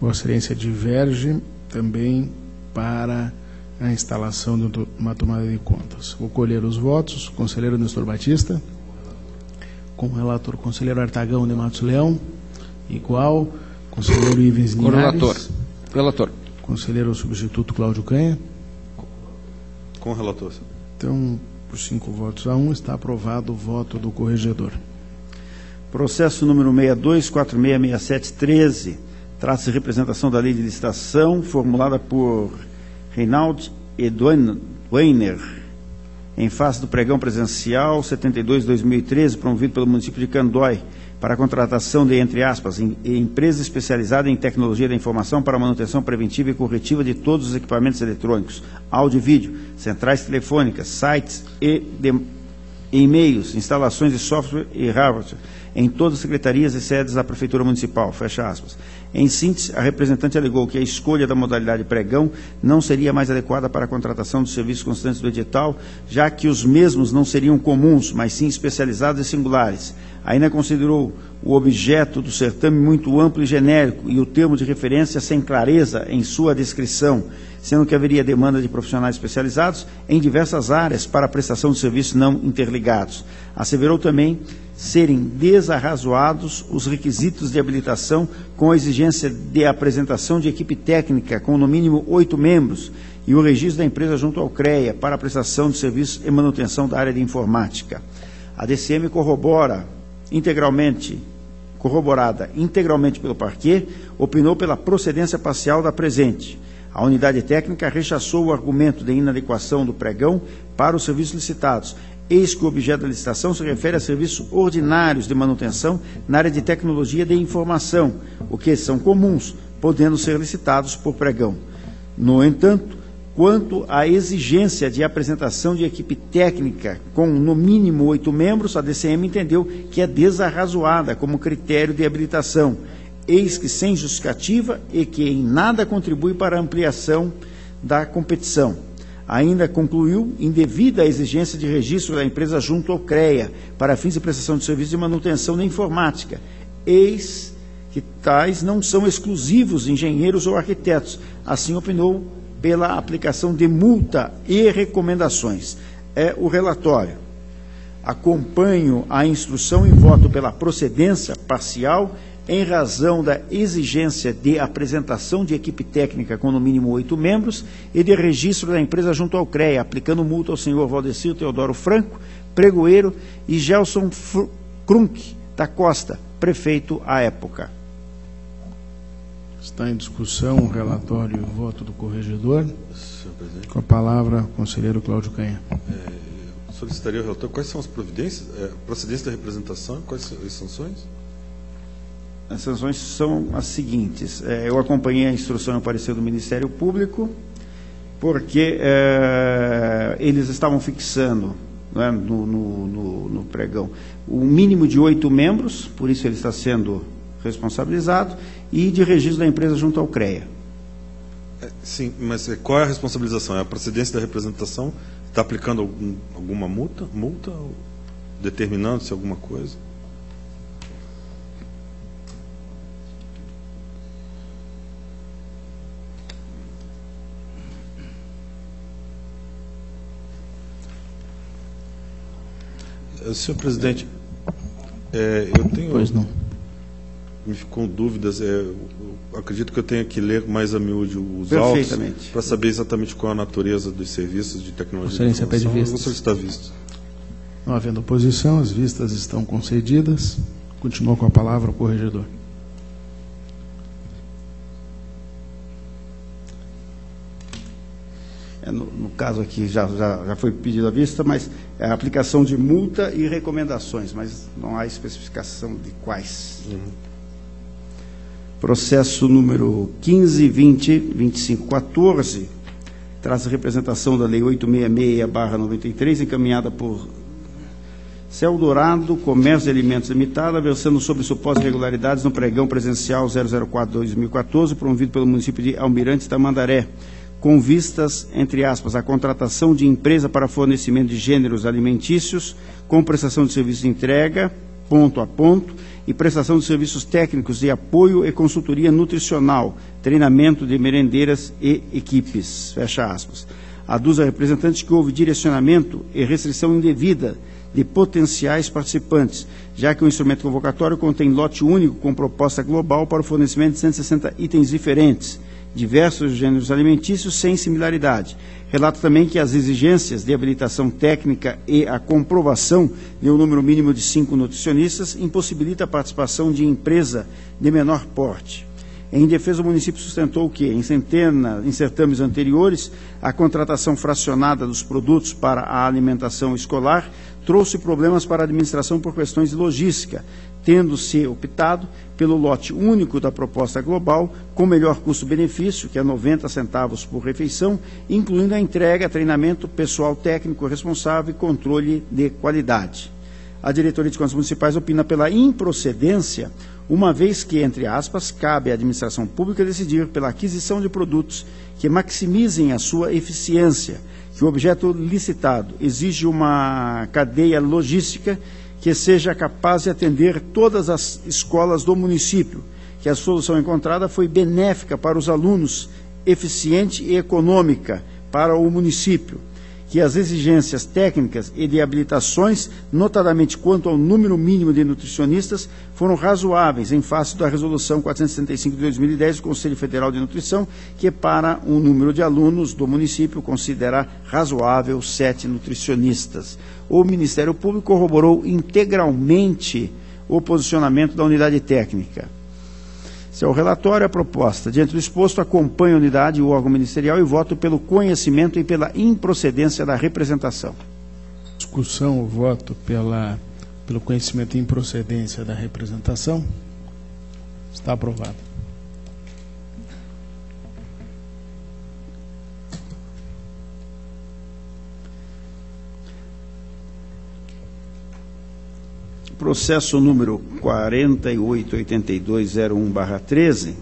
Vossa Excelência diverge também para a instalação de uma tomada de contas. Vou colher os votos. Conselheiro Nestor Batista. Com o relator, conselheiro Artagão de Matos Leão. Igual. Conselheiro Ivens Linhares. Relator. Conselheiro substituto Cláudio Canha. Com o relator, senhor. Então, por 5 votos a 1, está aprovado o voto do corregedor. Processo número 62466713, trata-se de representação da lei de licitação, formulada por Reinaldo Edweiner, em face do pregão presencial 72/2013, promovido pelo município de Candói, para a contratação de, entre aspas, empresa especializada em tecnologia da informação para manutenção preventiva e corretiva de todos os equipamentos eletrônicos, áudio e vídeo, centrais telefônicas, sites e e-mails, instalações de software e hardware, em todas as secretarias e sedes da Prefeitura Municipal, fecha aspas. Em síntese, a representante alegou que a escolha da modalidade pregão não seria mais adequada para a contratação dos serviços constantes do edital, já que os mesmos não seriam comuns, mas sim especializados e singulares. Ainda considerou o objeto do certame muito amplo e genérico e o termo de referência sem clareza em sua descrição, sendo que haveria demanda de profissionais especializados em diversas áreas para a prestação de serviços não interligados. Asseverou também serem desarrazoados os requisitos de habilitação com a exigência de apresentação de equipe técnica com no mínimo 8 membros e o registro da empresa junto ao CREA para a prestação de serviços e manutenção da área de informática. A DCM corroborada integralmente pelo parquê, opinou pela procedência parcial da presente. A unidade técnica rechaçou o argumento de inadequação do pregão para os serviços licitados, eis que o objeto da licitação se refere a serviços ordinários de manutenção na área de tecnologia de informação, o que são comuns, podendo ser licitados por pregão. No entanto, quanto à exigência de apresentação de equipe técnica com no mínimo 8 membros, a DCM entendeu que é desarrazoada como critério de habilitação, eis que sem justificativa e que em nada contribui para a ampliação da competição. Ainda concluiu indevida a exigência de registro da empresa junto ao CREA para fins de prestação de serviço de manutenção da informática, eis que tais não são exclusivos engenheiros ou arquitetos, assim opinou pela aplicação de multa e recomendações. É o relatório. Acompanho a instrução e voto pela procedência parcial em razão da exigência de apresentação de equipe técnica com no mínimo 8 membros e de registro da empresa junto ao CREA, aplicando multa ao senhor Valdecir Teodoro Franco, pregoeiro, e Gelson Krunk da Costa, prefeito à época. Está em discussão o relatório e o voto do corregedor. Senhor presidente. Com a palavra, o conselheiro Cláudio Canha. Solicitaria ao relator quais são as providências, procedência da representação e quais são as sanções? As sanções são as seguintes. Eu acompanhei a instrução e o parecer do Ministério Público, porque eles estavam fixando, né, no pregão o mínimo de 8 membros, por isso ele está sendo responsabilizado, e de registro da empresa junto ao CREA. Sim, mas qual é a responsabilização? É a procedência da representação? Está aplicando alguma multa? Ou determinando-se alguma coisa? Senhor presidente, eu tenho... Pois não. Me ficou dúvidas, eu acredito que eu tenha que ler mais a miúde os autos para saber exatamente qual a natureza dos serviços de tecnologia de informação. Eu vou solicitar vistas. Não havendo oposição, as vistas estão concedidas. Continua com a palavra o corregedor. No caso aqui já foi pedido a vista, mas é a aplicação de multa e recomendações, mas não há especificação de quais. Processo número 1520-2514, traz a representação da Lei 866/93, encaminhada por Céu Dourado Comércio de Alimentos Limitada, versando sobre supostas irregularidades no pregão presencial 004/2014, promovido pelo município de Almirante Tamandaré, com vistas, entre aspas, à contratação de empresa para fornecimento de gêneros alimentícios, com prestação de serviços de entrega, ponto a ponto, e prestação de serviços técnicos de apoio e consultoria nutricional, treinamento de merendeiras e equipes, fecha aspas. Aduz a representante que houve direcionamento e restrição indevida de potenciais participantes, já que o instrumento convocatório contém lote único com proposta global para o fornecimento de 160 itens diferentes, diversos gêneros alimentícios sem similaridade. Relata também que as exigências de habilitação técnica e a comprovação de um número mínimo de 5 nutricionistas impossibilita a participação de empresa de menor porte. Em defesa, o município sustentou que, em certames anteriores, a contratação fracionada dos produtos para a alimentação escolar trouxe problemas para a administração por questões de logística, tendo-se optado pelo lote único da proposta global, com melhor custo-benefício, que é 90 centavos por refeição, incluindo a entrega, treinamento, pessoal técnico responsável e controle de qualidade. A Diretoria de Contas Municipais opina pela improcedência, uma vez que, entre aspas, cabe à administração pública decidir pela aquisição de produtos que maximizem a sua eficiência, que o objeto licitado exige uma cadeia logística que seja capaz de atender todas as escolas do município, que a solução encontrada foi benéfica para os alunos, eficiente e econômica para o município, que as exigências técnicas e de habilitações, notadamente quanto ao número mínimo de nutricionistas, foram razoáveis em face da Resolução 475 de 2010 do Conselho Federal de Nutrição, que para um número de alunos do município considera razoável 7 nutricionistas. O Ministério Público corroborou integralmente o posicionamento da unidade técnica. Esse é o relatório, a proposta. Diante do exposto, acompanho a unidade e o órgão ministerial e voto pelo conhecimento e pela improcedência da representação. Discussão, o voto pelo conhecimento e improcedência da representação. Está aprovado. Processo número 488201/13,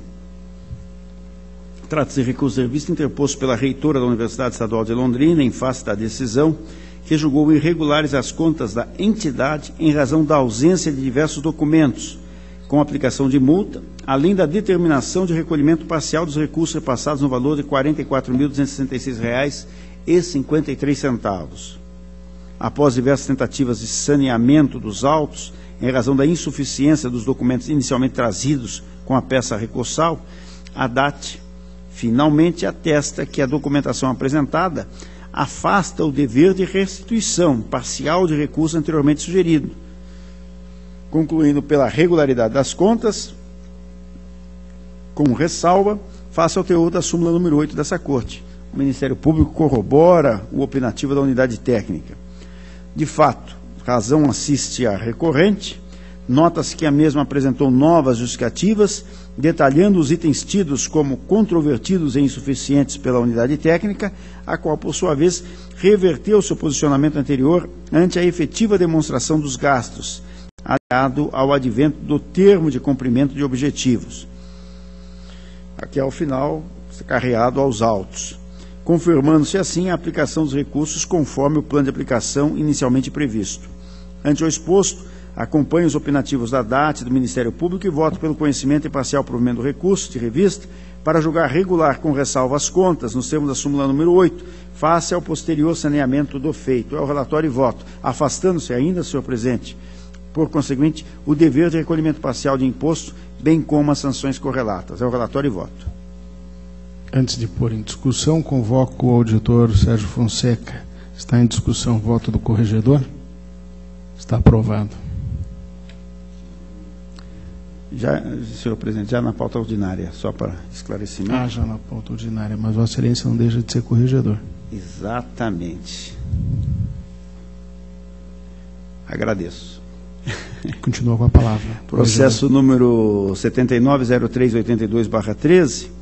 trata-se de recurso de revista interposto pela reitora da Universidade Estadual de Londrina em face da decisão que julgou irregulares as contas da entidade em razão da ausência de diversos documentos, com aplicação de multa, além da determinação de recolhimento parcial dos recursos repassados no valor de R$ 44.266,53. Após diversas tentativas de saneamento dos autos, em razão da insuficiência dos documentos inicialmente trazidos com a peça recursal, a DAT finalmente atesta que a documentação apresentada afasta o dever de restituição parcial de recurso anteriormente sugerido, concluindo pela regularidade das contas, com ressalva, face ao teor da súmula número 8 dessa Corte. O Ministério Público corrobora o opinativo da unidade técnica. De fato, razão assiste a recorrente, nota-se que a mesma apresentou novas justificativas, detalhando os itens tidos como controvertidos e insuficientes pela unidade técnica, a qual, por sua vez, reverteu seu posicionamento anterior ante a efetiva demonstração dos gastos, aliado ao advento do termo de cumprimento de objetivos. Aqui, ao final, carreado aos autos, confirmando-se assim a aplicação dos recursos conforme o plano de aplicação inicialmente previsto. Ante o exposto, acompanho os opinativos da DAT, do Ministério Público e voto pelo conhecimento e parcial provimento do recurso de revista para julgar regular com ressalva as contas, nos termos da súmula número 8, face ao posterior saneamento do feito. É o relatório e voto, afastando-se ainda, senhor presidente, por conseguinte, o dever de recolhimento parcial de imposto, bem como as sanções correlatas. É o relatório e voto. Antes de pôr em discussão, convoco o auditor Sérgio Fonseca. Está em discussão o voto do corregedor? Está aprovado. Já, senhor presidente, já na pauta ordinária, só para esclarecimento. Já na pauta ordinária, mas Vossa Excelência não deixa de ser corregedor. Exatamente. Agradeço. Continua com a palavra. Processo número 790382/13.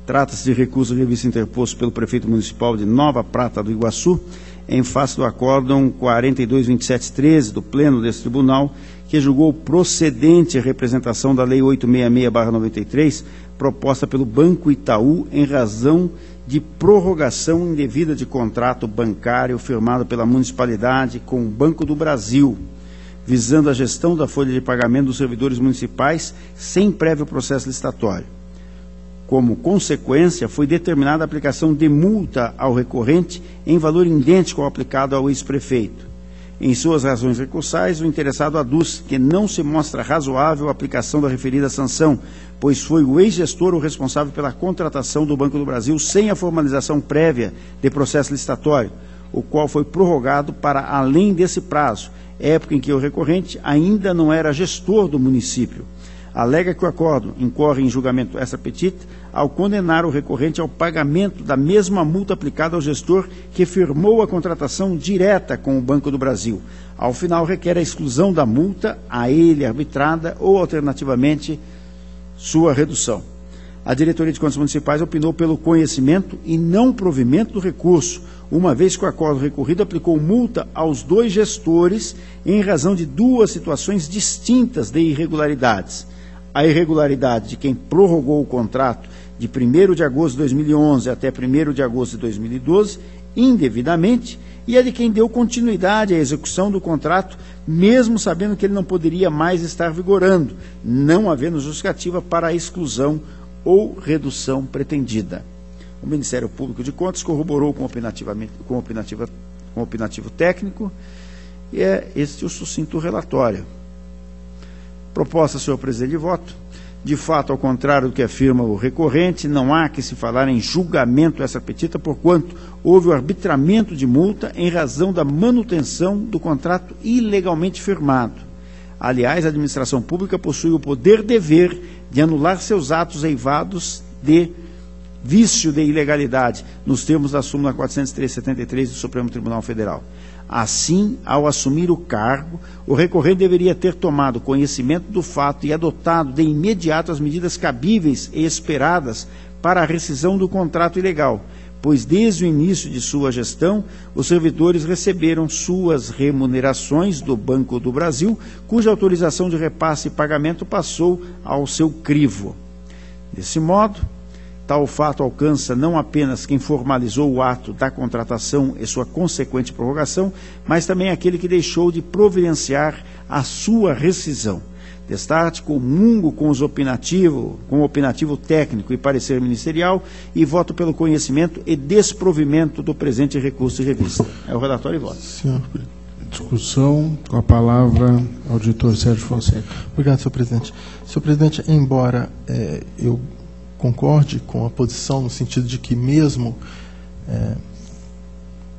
Trata-se de recurso de revista interposto pelo prefeito municipal de Nova Prata do Iguaçu, em face do acórdão 422713 do Pleno desse tribunal, que julgou procedente a representação da Lei 866/93, proposta pelo Banco Itaú em razão de prorrogação indevida de contrato bancário firmado pela municipalidade com o Banco do Brasil, visando a gestão da folha de pagamento dos servidores municipais sem prévio processo licitatório. Como consequência, foi determinada a aplicação de multa ao recorrente em valor idêntico ao aplicado ao ex-prefeito. Em suas razões recursais, o interessado aduz que não se mostra razoável a aplicação da referida sanção, pois foi o ex-gestor o responsável pela contratação do Banco do Brasil sem a formalização prévia de processo licitatório, o qual foi prorrogado para além desse prazo, época em que o recorrente ainda não era gestor do município. Alega que o acordo incorre em julgamento extra petita ao condenar o recorrente ao pagamento da mesma multa aplicada ao gestor que firmou a contratação direta com o Banco do Brasil. Ao final, requer a exclusão da multa a ele arbitrada ou, alternativamente, sua redução. A Diretoria de Contas Municipais opinou pelo conhecimento e não provimento do recurso, uma vez que o acordo recorrido aplicou multa aos 2 gestores em razão de 2 situações distintas de irregularidades. A irregularidade de quem prorrogou o contrato de 1º de agosto de 2011 até 1º de agosto de 2012, indevidamente, e a de quem deu continuidade à execução do contrato, mesmo sabendo que ele não poderia mais estar vigorando, não havendo justificativa para a exclusão ou redução pretendida. O Ministério Público de Contas corroborou com o opinativo técnico, e é este o sucinto relatório. Proposta, senhor presidente, de voto. De fato, ao contrário do que afirma o recorrente, não há que se falar em julgamento extra petita, porquanto houve o arbitramento de multa em razão da manutenção do contrato ilegalmente firmado. Aliás, a administração pública possui o poder-dever de anular seus atos eivados de vício de ilegalidade, nos termos da súmula 403/73 do Supremo Tribunal Federal. Assim, ao assumir o cargo, o recorrente deveria ter tomado conhecimento do fato e adotado de imediato as medidas cabíveis e esperadas para a rescisão do contrato ilegal, pois desde o início de sua gestão, os servidores receberam suas remunerações do Banco do Brasil, cuja autorização de repasse e pagamento passou ao seu crivo. Desse modo, tal fato alcança não apenas quem formalizou o ato da contratação e sua consequente prorrogação, mas também aquele que deixou de providenciar a sua rescisão. Destarte, comungo com o opinativo técnico e parecer ministerial e voto pelo conhecimento e desprovimento do presente recurso de revista. É o relatório e voto. Senhor. Discussão, com a palavra, auditor Sérgio Fonseca. Obrigado, senhor presidente. Senhor presidente, embora eu concorde com a posição no sentido de que mesmo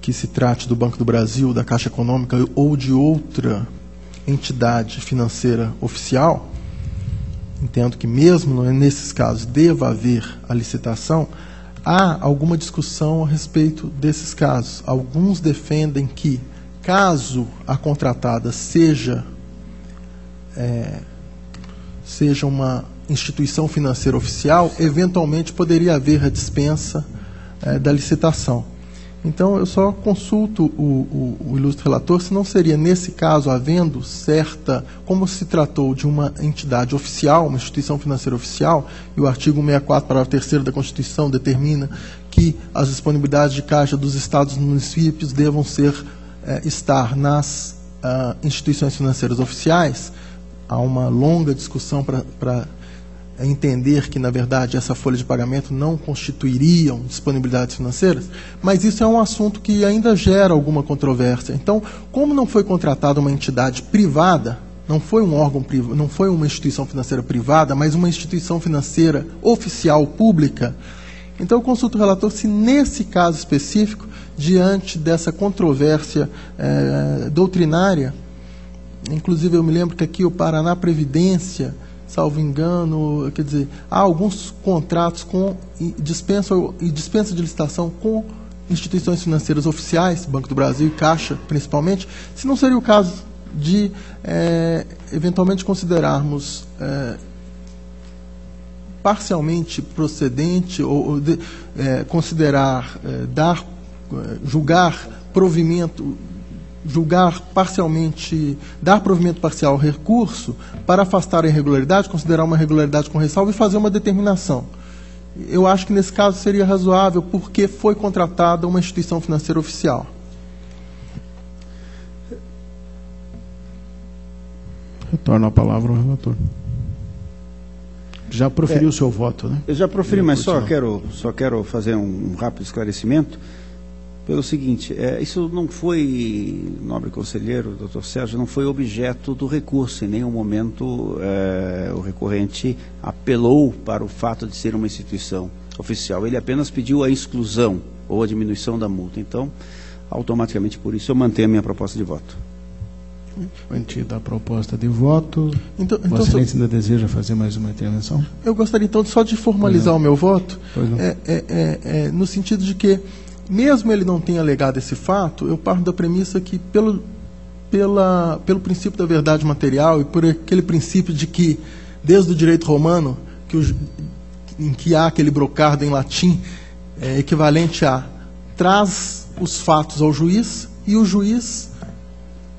que se trate do Banco do Brasil, da Caixa Econômica ou de outra entidade financeira oficial, entendo que mesmo nesses casos deva haver a licitação, há alguma discussão a respeito desses casos. Alguns defendem que, caso a contratada seja uma instituição financeira oficial, eventualmente poderia haver a dispensa da licitação. Então, eu só consulto o ilustre relator se não seria, nesse caso, havendo certa, como se tratou de uma entidade oficial, uma instituição financeira oficial, e o artigo 164, parágrafo 3º da Constituição determina que as disponibilidades de caixa dos estados e municípios devam estar nas instituições financeiras oficiais. Há uma longa discussão para entender que, na verdade, essa folha de pagamento não constituiriam disponibilidades financeiras, mas isso é um assunto que ainda gera alguma controvérsia. Então, como não foi contratada uma entidade privada, não foi um órgão privado, não foi uma instituição financeira privada, mas uma instituição financeira oficial pública, então eu consulto o relator se, nesse caso específico, diante dessa controvérsia doutrinária, inclusive eu me lembro que aqui o Paraná Previdência, salvo engano, quer dizer, há alguns contratos com dispensa de licitação com instituições financeiras oficiais, Banco do Brasil e Caixa, principalmente, se não seria o caso de, eventualmente, considerarmos parcialmente procedente ou considerar, julgar provimento, dar provimento parcial ao recurso para afastar a irregularidade, considerar uma irregularidade com ressalva e fazer uma determinação. Eu acho que nesse caso seria razoável, porque foi contratada uma instituição financeira oficial. Retorno a palavra ao relator. Já proferiu o seu voto, né? Eu já proferi, mas só quero fazer um rápido esclarecimento. pelo seguinte, isso não foi, nobre conselheiro, doutor Sérgio, não foi objeto do recurso. Em nenhum momento o recorrente apelou para o fato de ser uma instituição oficial. Ele apenas pediu a exclusão ou a diminuição da multa. Então, automaticamente, por isso, eu mantenho a minha proposta de voto. Mantida a proposta de voto. Vossa Excelência ainda deseja fazer mais uma intervenção? Eu gostaria, então, só de formalizar o meu voto, no sentido de que, mesmo ele não tenha alegado esse fato, eu parto da premissa que, pelo princípio da verdade material e por aquele princípio de que, desde o direito romano, em que há aquele brocardo em latim, equivalente a traz os fatos ao juiz e o juiz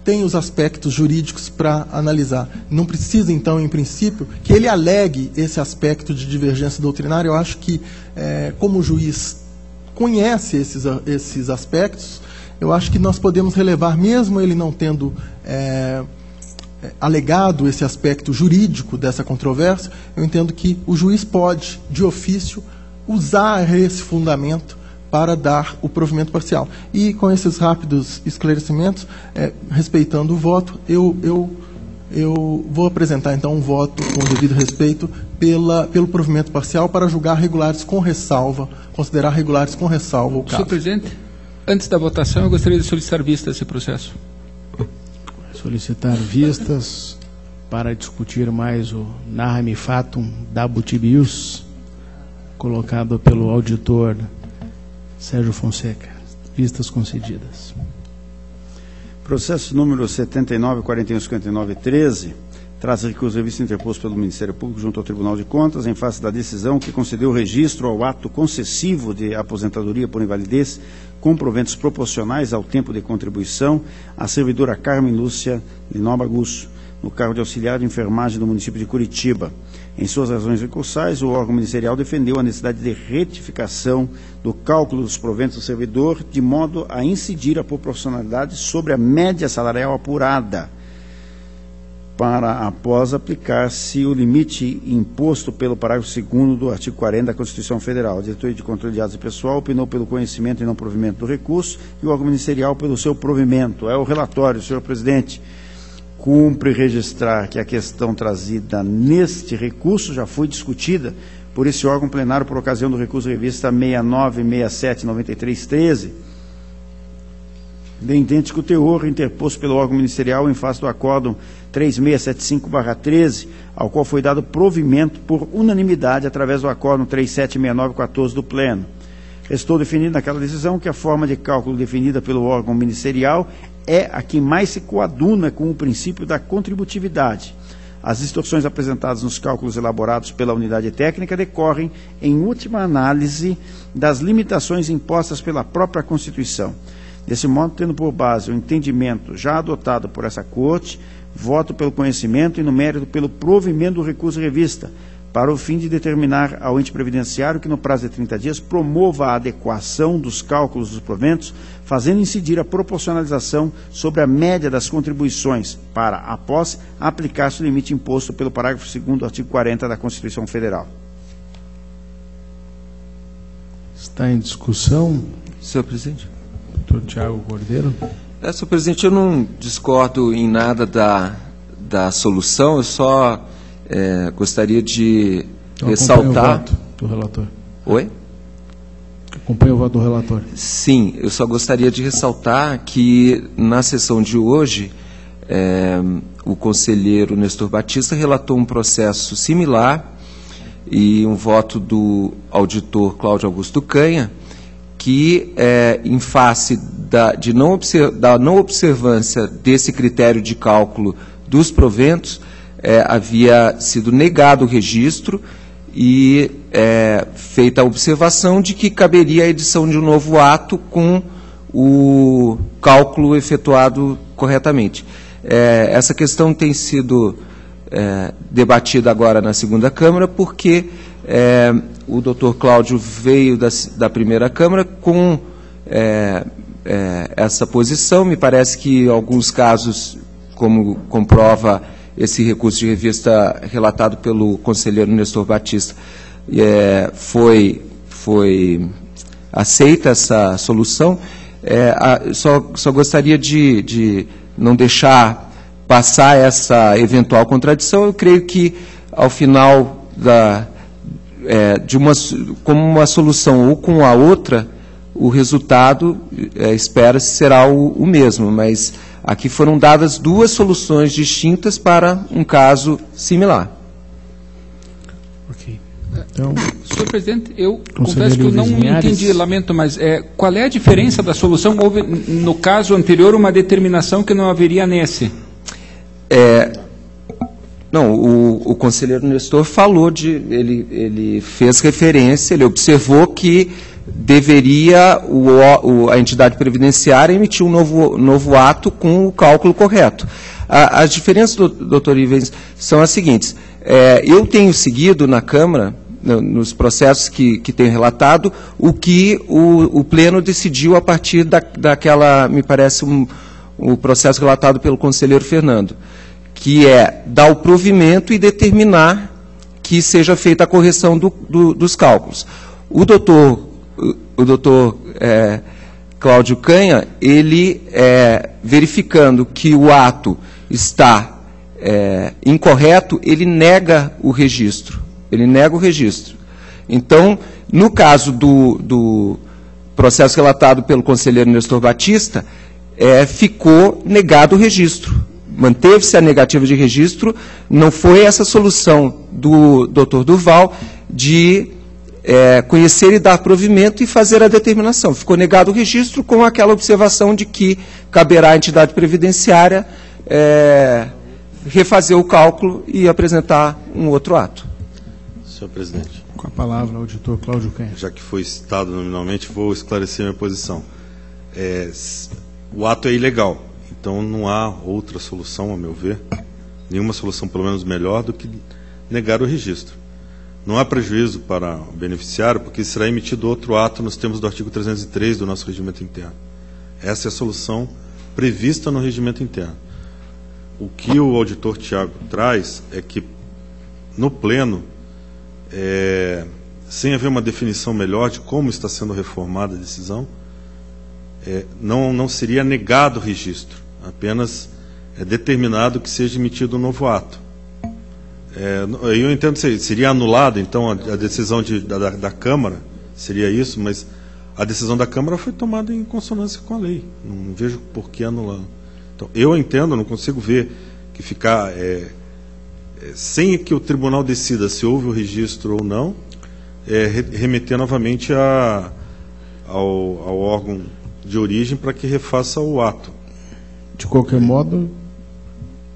tem os aspectos jurídicos para analisar. Não precisa, então, em princípio, que ele alegue esse aspecto de divergência doutrinária. Eu acho que, como o juiz conhece esses aspectos, eu acho que nós podemos relevar, mesmo ele não tendo alegado esse aspecto jurídico dessa controvérsia, eu entendo que o juiz pode, de ofício, usar esse fundamento para dar o provimento parcial. E com esses rápidos esclarecimentos, respeitando o voto, eu vou apresentar, então, um voto com o devido respeito pelo provimento parcial para julgar regulares com ressalva, considerar regulares com ressalva o caso. Senhor presidente, antes da votação, eu gostaria de solicitar vista desse processo. Solicitar vistas para discutir mais o Nahame Fatum Dabutibius, colocado pelo auditor Sérgio Fonseca. Vistas concedidas. Processo número 79.41.59.13 traz recurso de vista interposto pelo Ministério Público junto ao Tribunal de Contas em face da decisão que concedeu registro ao ato concessivo de aposentadoria por invalidez com proventos proporcionais ao tempo de contribuição à servidora Carmen Lúcia Linoba Gusso, no cargo de auxiliar de enfermagem do município de Curitiba. Em suas razões recursais, o órgão ministerial defendeu a necessidade de retificação do cálculo dos proventos do servidor, de modo a incidir a proporcionalidade sobre a média salarial apurada, para após aplicar-se o limite imposto pelo parágrafo 2º do artigo 40 da Constituição Federal. A Diretoria de Controle de Atos e Pessoal opinou pelo conhecimento e não provimento do recurso e o órgão ministerial pelo seu provimento. É o relatório, senhor presidente. Cumpre registrar que a questão trazida neste recurso já foi discutida por esse órgão plenário por ocasião do recurso revista 69679313, de idêntico teor, interposto pelo órgão ministerial em face do acórdão 3675/13, ao qual foi dado provimento por unanimidade através do acórdão 376914 do Pleno. Restou definido naquela decisão que a forma de cálculo definida pelo órgão ministerial é a que mais se coaduna com o princípio da contributividade. As distorções apresentadas nos cálculos elaborados pela unidade técnica decorrem, em última análise, das limitações impostas pela própria Constituição. Desse modo, tendo por base o entendimento já adotado por essa Corte, voto pelo conhecimento e, no mérito, pelo provimento do recurso revista, para o fim de determinar ao ente previdenciário que, no prazo de 30 dias, promova a adequação dos cálculos dos proventos, fazendo incidir a proporcionalização sobre a média das contribuições, para, após, aplicar-se o limite imposto pelo parágrafo 2º do artigo 40 da Constituição Federal. Está em discussão. Senhor presidente. Doutor Tiago Cordeiro. Senhor presidente, eu não discordo em nada da solução, eu só gostaria de ressaltar... Acompanha o voto do relator. Oi? Acompanha o voto do relator. Sim, eu só gostaria de ressaltar que na sessão de hoje o conselheiro Nestor Batista relatou um processo similar e um voto do auditor Cláudio Augusto Canha, que em face da não observância desse critério de cálculo dos proventos, havia sido negado o registro e feita a observação de que caberia a edição de um novo ato com o cálculo efetuado corretamente. Essa questão tem sido debatida agora na segunda Câmara, porque o doutor Cláudio veio da primeira Câmara com essa posição. Me parece que, em alguns casos, como comprova esse recurso de revista relatado pelo conselheiro Nestor Batista, foi aceita essa solução. Só gostaria de não deixar passar essa eventual contradição. Eu creio que, ao final como uma solução ou com a outra, o resultado, espera-se, será o mesmo, mas aqui foram dadas duas soluções distintas para um caso similar. Ok. Então, senhor presidente, eu confesso que eu não entendi, lamento, mas qual é a diferença da solução? Houve, no caso anterior, uma determinação que não haveria nesse? Não, o conselheiro Nestor falou ele fez referência, ele observou que deveria a entidade previdenciária emitir um novo ato com o cálculo correto. As diferenças, doutor Ivens, são as seguintes. Eu tenho seguido na Câmara, nos processos que tenho relatado, o que o Pleno decidiu a partir daquela, me parece, o processo relatado pelo conselheiro Fernando, que é dar o provimento e determinar que seja feita a correção dos cálculos. O doutor Cláudio Canha, ele, verificando que o ato está incorreto, ele nega o registro. Então, no caso do processo relatado pelo conselheiro Nestor Batista, ficou negado o registro. Manteve-se a negativa de registro, não foi essa solução do doutor Durval de conhecer e dar provimento e fazer a determinação. Ficou negado o registro com aquela observação de que caberá à entidade previdenciária refazer o cálculo e apresentar um outro ato. Senhor presidente. Com a palavra, o auditor Cláudio Canha. Já que foi citado nominalmente, vou esclarecer minha posição. O ato é ilegal, então não há outra solução, a meu ver, nenhuma solução pelo menos melhor do que negar o registro. Não há prejuízo para o beneficiário, porque será emitido outro ato nos termos do artigo 303 do nosso regimento interno. Essa é a solução prevista no regimento interno. O que o auditor Tiago traz é que, no Pleno, sem haver uma definição melhor de como está sendo reformada a decisão, não seria negado o registro, apenas determinado que seja emitido um novo ato. Eu entendo que seria anulada, então, a decisão da Câmara, seria isso, mas a decisão da Câmara foi tomada em consonância com a lei. Não vejo por que anulá-la. Então, eu entendo, não consigo ver que ficar, sem que o tribunal decida se houve o registro ou não, remeter novamente ao órgão de origem para que refaça o ato. De qualquer modo,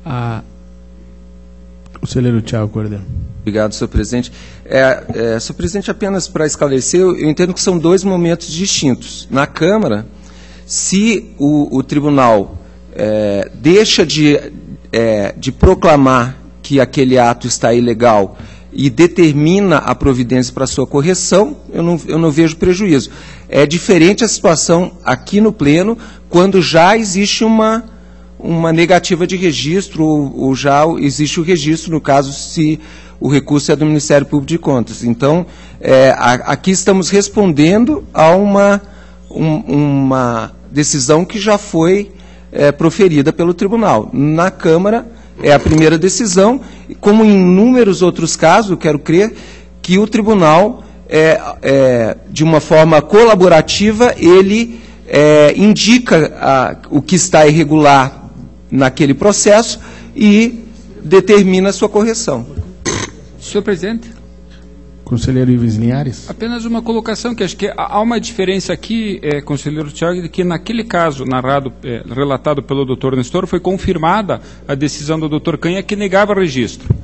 o conselheiro Tiago Cordeiro. Obrigado, senhor presidente. Senhor presidente, apenas para esclarecer, eu entendo que são dois momentos distintos. Na Câmara, se o tribunal deixa de proclamar que aquele ato está ilegal e determina a providência para sua correção, eu não vejo prejuízo. É diferente a situação aqui no Pleno, quando já existe uma negativa de registro, ou já existe o registro, no caso, se o recurso é do Ministério Público de Contas. Então, aqui estamos respondendo a uma decisão que já foi proferida pelo tribunal. Na Câmara, é a primeira decisão, e como em inúmeros outros casos, eu quero crer que o tribunal, de uma forma colaborativa, ele indica o que está irregular naquele processo e determina a sua correção. Senhor presidente. Conselheiro Ivens Linhares. Apenas uma colocação, que acho que há uma diferença aqui, conselheiro Tiago, de que naquele caso relatado pelo doutor Nestor, foi confirmada a decisão do doutor Canha que negava o registro.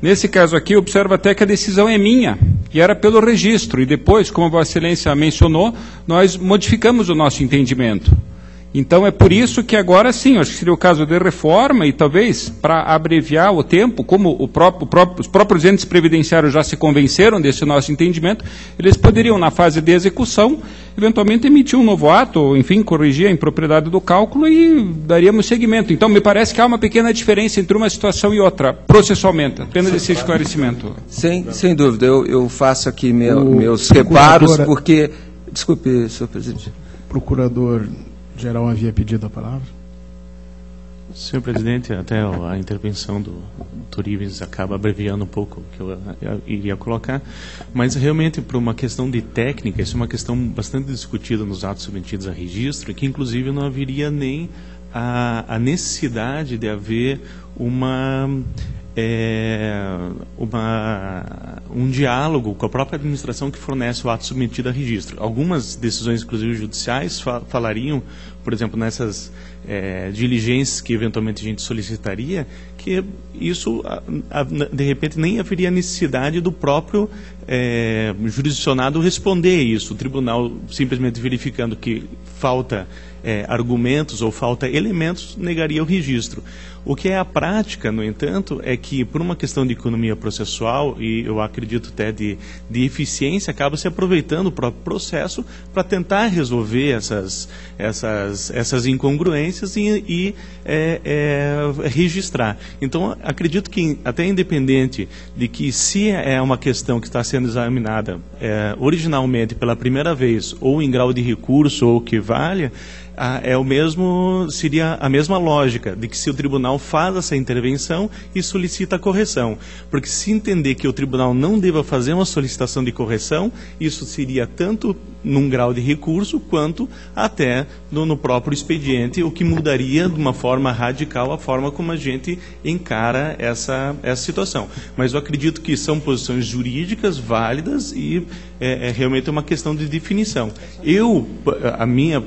Nesse caso aqui, observa até que a decisão é minha, e era pelo registro, e depois, como a Vossa Excelência mencionou, nós modificamos o nosso entendimento. Então, é por isso que agora sim, acho que seria o caso de reforma, e talvez, para abreviar o tempo, como os próprios entes previdenciários já se convenceram desse nosso entendimento, eles poderiam, na fase de execução, eventualmente emitir um novo ato, ou, enfim, corrigir a impropriedade do cálculo e daríamos seguimento. Então, me parece que há uma pequena diferença entre uma situação e outra, processualmente, apenas esse esclarecimento. Sem dúvida, eu faço aqui meus reparos, porque... Desculpe, senhor presidente. procurador-geral havia pedido a palavra. Senhor presidente, até a intervenção do Dr. Ivens acaba abreviando um pouco o que eu iria colocar, mas realmente, por uma questão de técnica, isso é uma questão bastante discutida nos atos submetidos a registro, que inclusive não haveria nem a necessidade de haver um diálogo com a própria administração que fornece o ato submetido a registro. Algumas decisões, inclusive judiciais, falariam, por exemplo, nessas diligências que eventualmente a gente solicitaria, que isso, de repente, nem haveria necessidade do próprio jurisdicionado responder isso. O tribunal, simplesmente verificando que falta argumentos ou falta elementos, negaria o registro. O que é a prática, no entanto, é que, por uma questão de economia processual, e eu acredito até de eficiência, acaba se aproveitando o próprio processo para tentar resolver essas incongruências e registrar. Então, acredito que, até independente de que se é uma questão que está sendo examinada originalmente pela primeira vez, ou em grau de recurso, ou que valha, seria a mesma lógica de que se o tribunal faz essa intervenção e solicita a correção. Porque se entender que o tribunal não deva fazer uma solicitação de correção, isso seria tanto num grau de recurso, quanto até no próprio expediente, o que mudaria de uma forma radical a forma como a gente encara essa situação. Mas eu acredito que são posições jurídicas válidas e é realmente uma questão de definição. A minha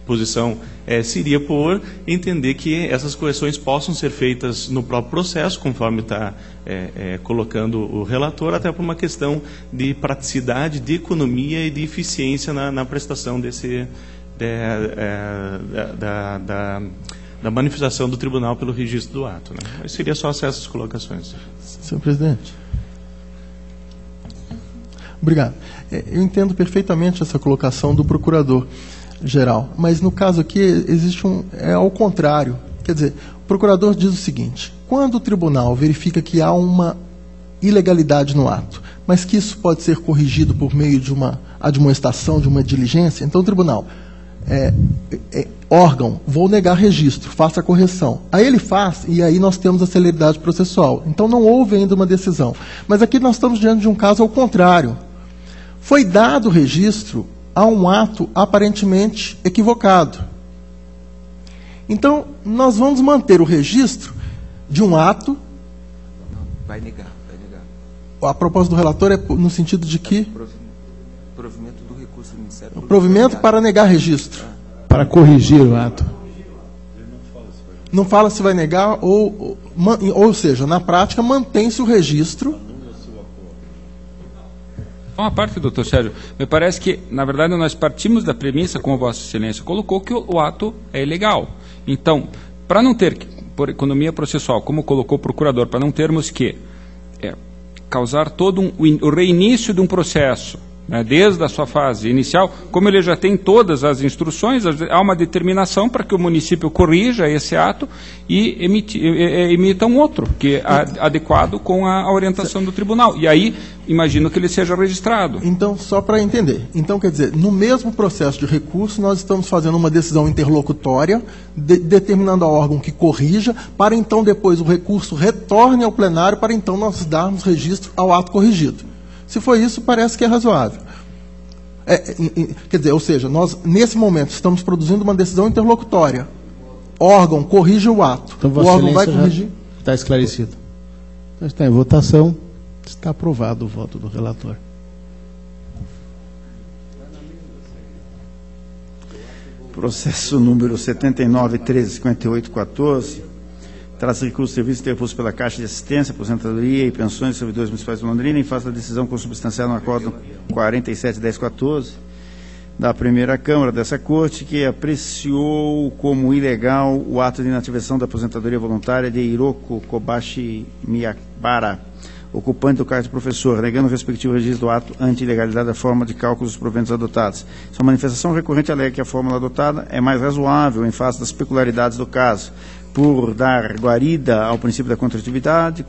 posição seria por entender que essas correções possam ser feitas no próprio processo, conforme está colocando o relator, até por uma questão de praticidade, de economia e de eficiência na prestação da manifestação do tribunal pelo registro do ato, né? Mas seria só essas colocações. Senhor presidente. Obrigado. Eu entendo perfeitamente essa colocação do procurador-geral, mas no caso aqui existe ao contrário. Quer dizer, o procurador diz o seguinte: quando o tribunal verifica que há uma ilegalidade no ato, mas que isso pode ser corrigido por meio de uma admoestação, de uma diligência, então o tribunal, órgão, vou negar registro, faça a correção. Aí ele faz, e aí nós temos a celeridade processual. Então não houve ainda uma decisão. Mas aqui nós estamos diante de um caso ao contrário. Foi dado o registro a um ato aparentemente equivocado. Então, nós vamos manter o registro de um ato... Vai negar. A proposta do relator é no sentido de que... Provimento do recurso do Ministério Público. Provimento para negar registro. Para corrigir o ato. Não fala se vai negar, ou seja, na prática, mantém-se o registro... Uma parte, doutor Sérgio, me parece que, na verdade, nós partimos da premissa, como Vossa Excelência colocou, que o ato é ilegal. Então, para não ter, por economia processual, como colocou o procurador, para não termos que causar todo o reinício de um processo, né, desde a sua fase inicial, como ele já tem todas as instruções, há uma determinação para que o município corrija esse ato e emita um outro, que é adequado com a orientação do tribunal. E aí, imagino que ele seja registrado. Então, só para entender. Então, quer dizer, no mesmo processo de recurso, nós estamos fazendo uma decisão interlocutória, determinando ao órgão que corrija, para então depois o recurso retorne ao plenário, para então nós darmos registro ao ato corrigido. Se for isso, parece que é razoável. Quer dizer, ou seja, nós, nesse momento, estamos produzindo uma decisão interlocutória. Órgão corrige o ato. Então, o órgão vai corrigir. Está esclarecido. Então, está em votação. Está aprovado o voto do relator. Processo número 79.1358.14. Trata-se de recurso de serviço interposto pela Caixa de Assistência, Aposentadoria e Pensões dos Servidores Municipais de Londrina, em face da decisão consubstanciada no Acórdão 47.10.14 da primeira Câmara dessa Corte, que apreciou como ilegal o ato de inativação da aposentadoria voluntária de Hiroko Kobashi Miyabara, ocupante do cargo de professor, negando o respectivo registro do ato anti-ilegalidade da forma de cálculo dos proventos adotados. Sua manifestação recorrente alega que a fórmula adotada é mais razoável em face das peculiaridades do caso, por dar guarida ao princípio da contributividade,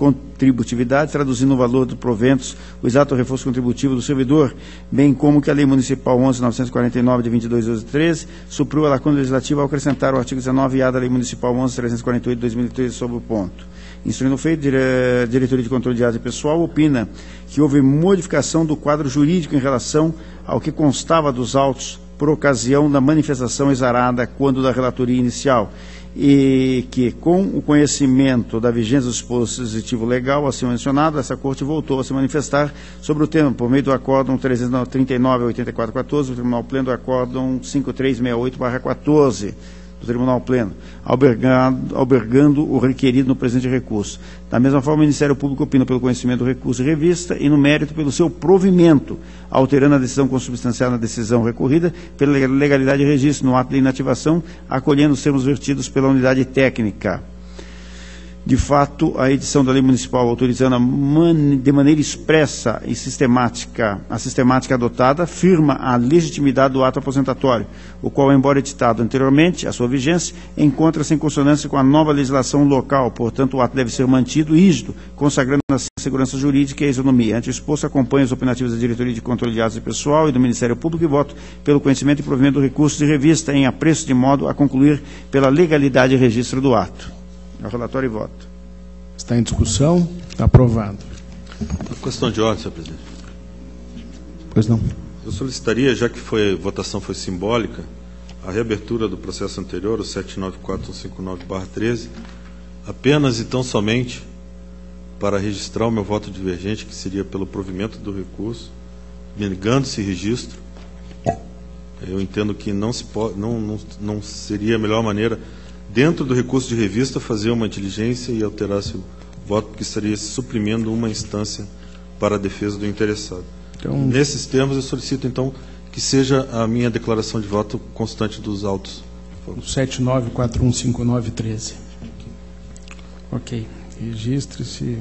traduzindo no valor dos proventos o exato reforço contributivo do servidor, bem como que a Lei Municipal 11.949, de 22/12/13, supriu a lacuna legislativa ao acrescentar o artigo 19A da Lei Municipal 11.348, de 2013, sobre o ponto. Instruindo o feito, a Diretoria de Controle de Atos e Pessoal opina que houve modificação do quadro jurídico em relação ao que constava dos autos por ocasião da manifestação exarada quando da relatoria inicial, e que, com o conhecimento da vigência do dispositivo legal acima mencionado, essa Corte voltou a se manifestar sobre o tema por meio do Acórdão 339/8414 do Tribunal Pleno, do Acórdão 5368/14 do Tribunal Pleno, albergando o requerido no presente recurso. Da mesma forma, o Ministério Público opina pelo conhecimento do recurso de revista e, no mérito, pelo seu provimento, alterando a decisão consubstanciada na decisão recorrida, pela legalidade de registro no ato de inativação, acolhendo os termos vertidos pela unidade técnica. De fato, a edição da Lei Municipal autorizando de maneira expressa e sistemática, a sistemática adotada, afirma a legitimidade do ato aposentatório, o qual, embora editado anteriormente, a sua vigência, encontra-se em consonância com a nova legislação local. Portanto, o ato deve ser mantido rígido, consagrando a segurança jurídica e a isonomia. Ante o exposto, acompanho os opinativos da Diretoria de Controle de Atos e Pessoal e do Ministério Público e voto pelo conhecimento e provimento do recurso de revista em apreço de modo a concluir pela legalidade e registro do ato. É o relatório e voto. Está em discussão. Está aprovado. Uma questão de ordem, senhor presidente. Pois não. Eu solicitaria, já que a votação foi simbólica, a reabertura do processo anterior, o 794159/13, apenas e tão somente para registrar o meu voto divergente, que seria pelo provimento do recurso, negando-se registro. Eu entendo que não seria a melhor maneira, dentro do recurso de revista, fazer uma diligência e alterar seu voto, porque estaria suprimindo uma instância para a defesa do interessado. Então, nesses termos, eu solicito, então, que seja a minha declaração de voto constante dos autos. 79415913. Ok. Registre-se,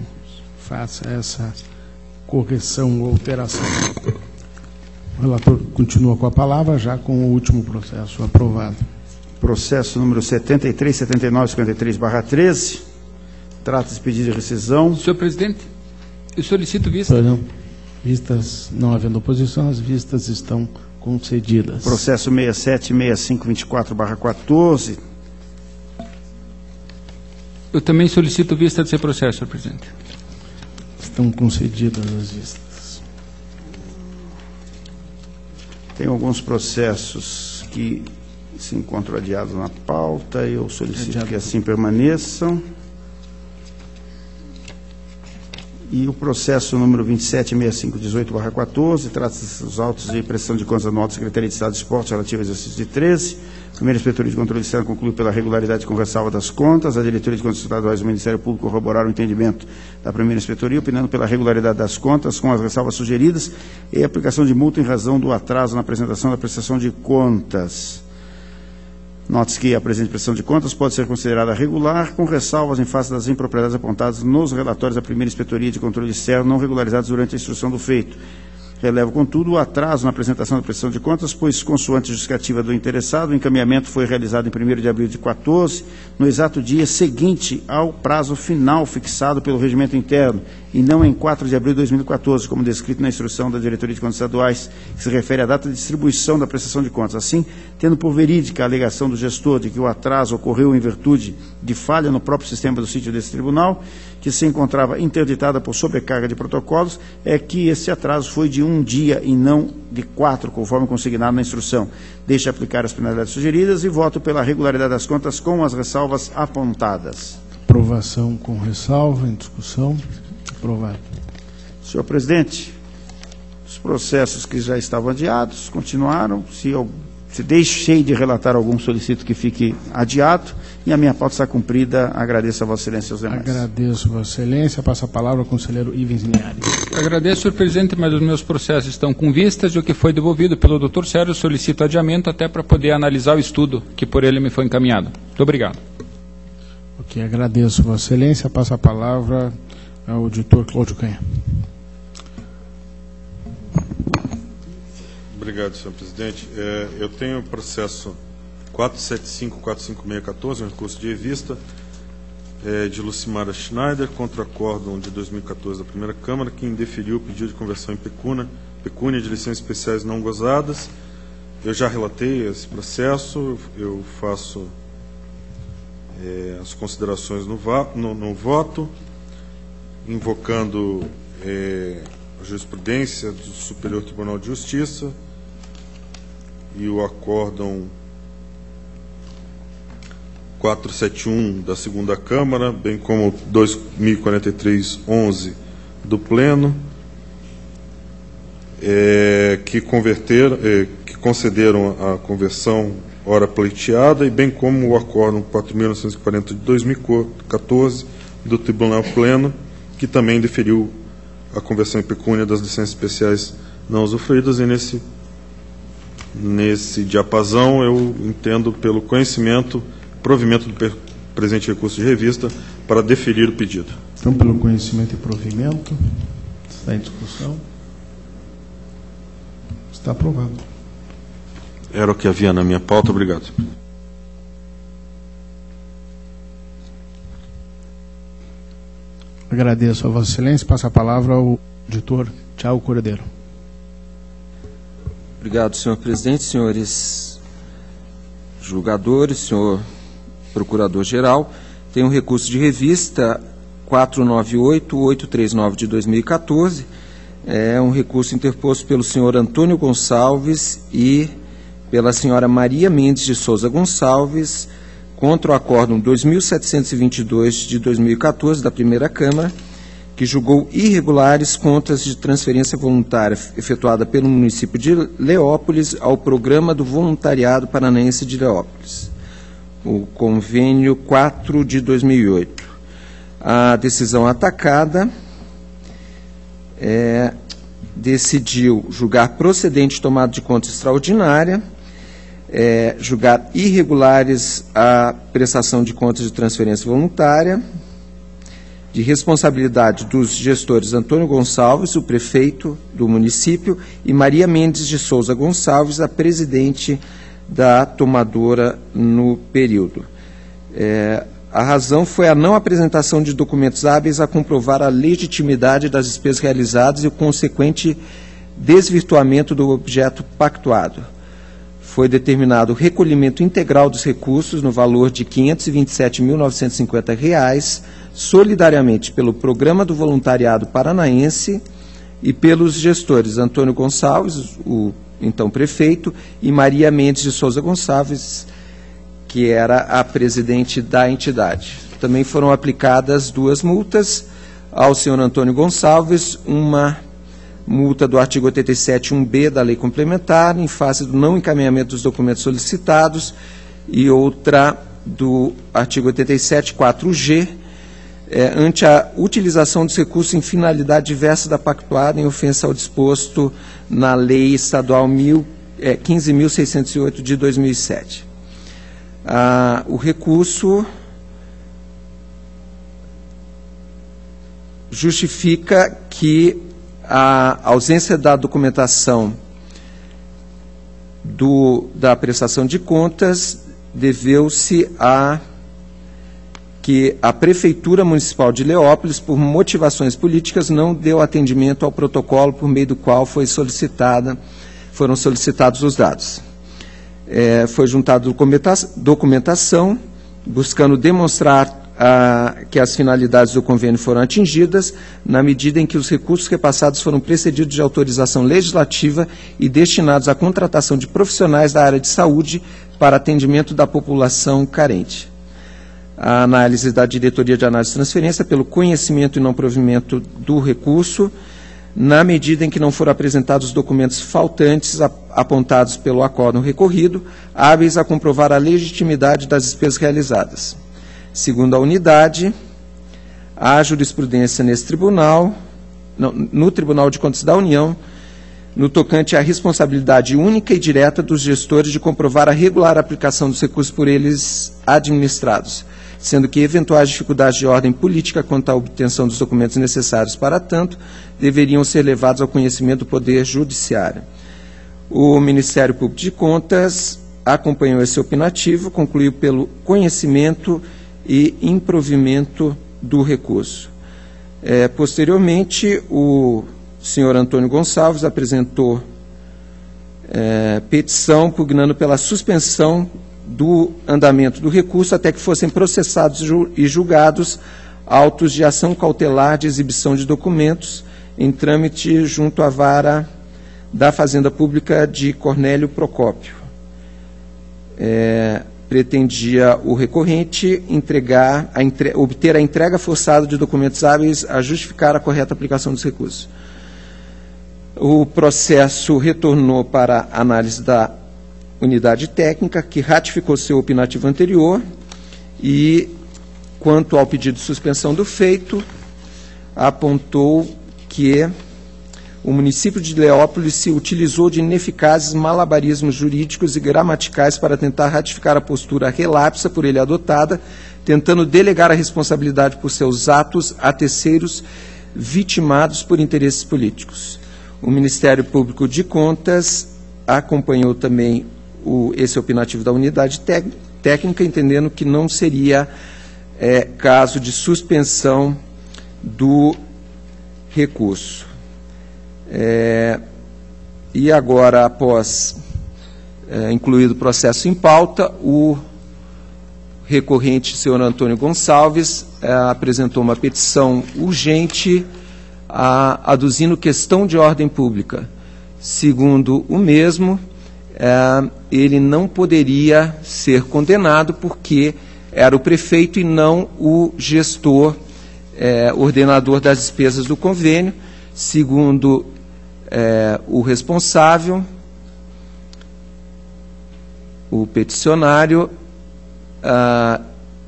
faça essa correção ou alteração. O relator continua com a palavra, já com o último processo aprovado. Processo número 737953/13. Trata-se de pedido de rescisão. Senhor presidente, eu solicito vista. Não. Vistas, não havendo oposição, as vistas estão concedidas. Processo 676524/14. Eu também solicito vista desse processo, senhor presidente. Estão concedidas as vistas. Tem alguns processos que se encontram adiados na pauta, eu solicito que assim permaneçam. E o processo número 276518/14, trata-se dos autos de prestação de contas anual da Secretaria de Estado de Esportes relativo ao exercício de 13. A primeira Inspetoria de Controle Externo concluiu pela regularidade com ressalva das contas. A Diretoria de Contas Estaduais do Ministério Público corroboraram o entendimento da primeira Inspetoria, opinando pela regularidade das contas, com as ressalvas sugeridas e a aplicação de multa em razão do atraso na apresentação da prestação de contas. Note-se que a presente prestação de contas pode ser considerada regular, com ressalvas em face das impropriedades apontadas nos relatórios da primeira Inspetoria de Controle Externo não regularizados durante a instrução do feito. Relevo, contudo, o atraso na apresentação da prestação de contas, pois, consoante justificativa do interessado, o encaminhamento foi realizado em 1º de abril de 14, no exato dia seguinte ao prazo final fixado pelo regimento interno, e não em 4 de abril de 2014, como descrito na instrução da Diretoria de Contas Estaduais, que se refere à data de distribuição da prestação de contas. Assim, tendo por verídica a alegação do gestor de que o atraso ocorreu em virtude de falha no próprio sistema do sítio desse tribunal, que se encontrava interditada por sobrecarga de protocolos, é que esse atraso foi de 1 dia e não de 4, conforme consignado na instrução. Deixe aplicar as penalidades sugeridas e voto pela regularidade das contas com as ressalvas apontadas. Aprovação com ressalva, em discussão. Aprovado. Senhor presidente, os processos que já estavam adiados continuaram. Se deixei de relatar algum, solicito que fique adiado. E a minha pauta está cumprida. Agradeço a Vossa Excelência e aos demais. Agradeço, Vossa Excelência. Passa a palavra ao conselheiro Ivens Linhares. Agradeço, senhor presidente, mas os meus processos estão com vistas e o que foi devolvido pelo Dr. Sérgio solicito adiamento até para poder analisar o estudo que por ele me foi encaminhado. Muito obrigado. Ok, agradeço, Vossa Excelência. Passa a palavra ao auditor Cláudio Canha. Obrigado, senhor presidente. Eu tenho o processo 475-45614, um recurso de revista, de Lucimara Schneider contra o acórdão de 2014 da primeira Câmara, que indeferiu o pedido de conversão em pecúnia de licenças especiais não gozadas. Eu já relatei esse processo, eu faço as considerações no voto, invocando a jurisprudência do Superior Tribunal de Justiça e o acórdão 471 da segunda Câmara, bem como 2043-11 do Pleno, que concederam a conversão ora pleiteada, e bem como o acórdão 4.940 de 2014 do Tribunal Pleno, que também deferiu a conversão em pecúnia das licenças especiais não usufruídas, e nesse diapasão eu entendo pelo conhecimento, provimento do presente recurso de revista para deferir o pedido. Então, pelo conhecimento e provimento, está em discussão. Está aprovado. Era o que havia na minha pauta. Obrigado. Agradeço a Vossa Excelência. Passa a palavra ao auditor Tiago Cordeiro. Obrigado, senhor presidente, senhores julgadores, senhor procurador-geral. Tem um recurso de revista 498-839 de 2014. É um recurso interposto pelo senhor Antônio Gonçalves e pela senhora Maria Mendes de Souza Gonçalves contra o acórdão 2722 de 2014 da primeira Câmara, que julgou irregulares contas de transferência voluntária efetuada pelo município de Leópolis ao Programa do Voluntariado Paranaense de Leópolis, o convênio 4 de 2008. A decisão atacada decidiu julgar procedente tomado de conta extraordinária, julgar irregulares a prestação de contas de transferência voluntária, de responsabilidade dos gestores Antônio Gonçalves, o prefeito do município, e Maria Mendes de Souza Gonçalves, a presidente da tomadora no período. A razão foi a não apresentação de documentos hábeis a comprovar a legitimidade das despesas realizadas e o consequente desvirtuamento do objeto pactuado. Foi determinado o recolhimento integral dos recursos no valor de R$ 527.950, solidariamente pelo Programa do Voluntariado Paranaense e pelos gestores Antônio Gonçalves, o então prefeito, e Maria Mendes de Souza Gonçalves, que era a presidente da entidade. Também foram aplicadas 2 multas ao senhor Antônio Gonçalves, uma multa do artigo 87.1b da Lei Complementar, em face do não encaminhamento dos documentos solicitados, e outra do artigo 87.4g, ante a utilização dos recursos em finalidade diversa da pactuada, em ofensa ao disposto na Lei Estadual 15.608 de 2007. O recurso justifica que a ausência da documentação da prestação de contas deveu-se a que a Prefeitura Municipal de Leópolis, por motivações políticas, não deu atendimento ao protocolo por meio do qual foram solicitados os dados. Foi juntada documentação, buscando demonstrar que as finalidades do convênio foram atingidas, na medida em que os recursos repassados foram precedidos de autorização legislativa e destinados à contratação de profissionais da área de saúde para atendimento da população carente. A análise da Diretoria de Análise de Transferência, pelo conhecimento e não provimento do recurso, na medida em que não foram apresentados os documentos faltantes apontados pelo acórdão recorrido, hábeis a comprovar a legitimidade das despesas realizadas. Segundo a unidade, a jurisprudência nesse tribunal, no Tribunal de Contas da União, no tocante à responsabilidade única e direta dos gestores de comprovar a regular aplicação dos recursos por eles administrados, sendo que eventuais dificuldades de ordem política quanto à obtenção dos documentos necessários para tanto deveriam ser levados ao conhecimento do Poder Judiciário. O Ministério Público de Contas acompanhou esse opinativo, concluiu pelo conhecimento e improvimento do recurso. Posteriormente, o senhor Antônio Gonçalves apresentou petição pugnando pela suspensão do andamento do recurso até que fossem processados e julgados autos de ação cautelar de exibição de documentos em trâmite junto à vara da Fazenda Pública de Cornélio Procópio. Pretendia o recorrente obter a entrega forçada de documentos hábeis a justificar a correta aplicação dos recursos. O processo retornou para análise da unidade técnica, que ratificou seu opinativo anterior e, quanto ao pedido de suspensão do feito, apontou que o município de Leópolis se utilizou de ineficazes malabarismos jurídicos e gramaticais para tentar ratificar a postura relapsa por ele adotada, tentando delegar a responsabilidade por seus atos a terceiros vitimados por interesses políticos. O Ministério Público de Contas acompanhou também esse opinativo da unidade técnica, entendendo que não seria caso de suspensão do recurso. E agora, após incluído o processo em pauta, o recorrente, senhor Antônio Gonçalves, apresentou uma petição urgente aduzindo questão de ordem pública. Segundo o mesmo, ele não poderia ser condenado porque era o prefeito e não o gestor, ordenador das despesas do convênio. Segundo o responsável, o peticionário,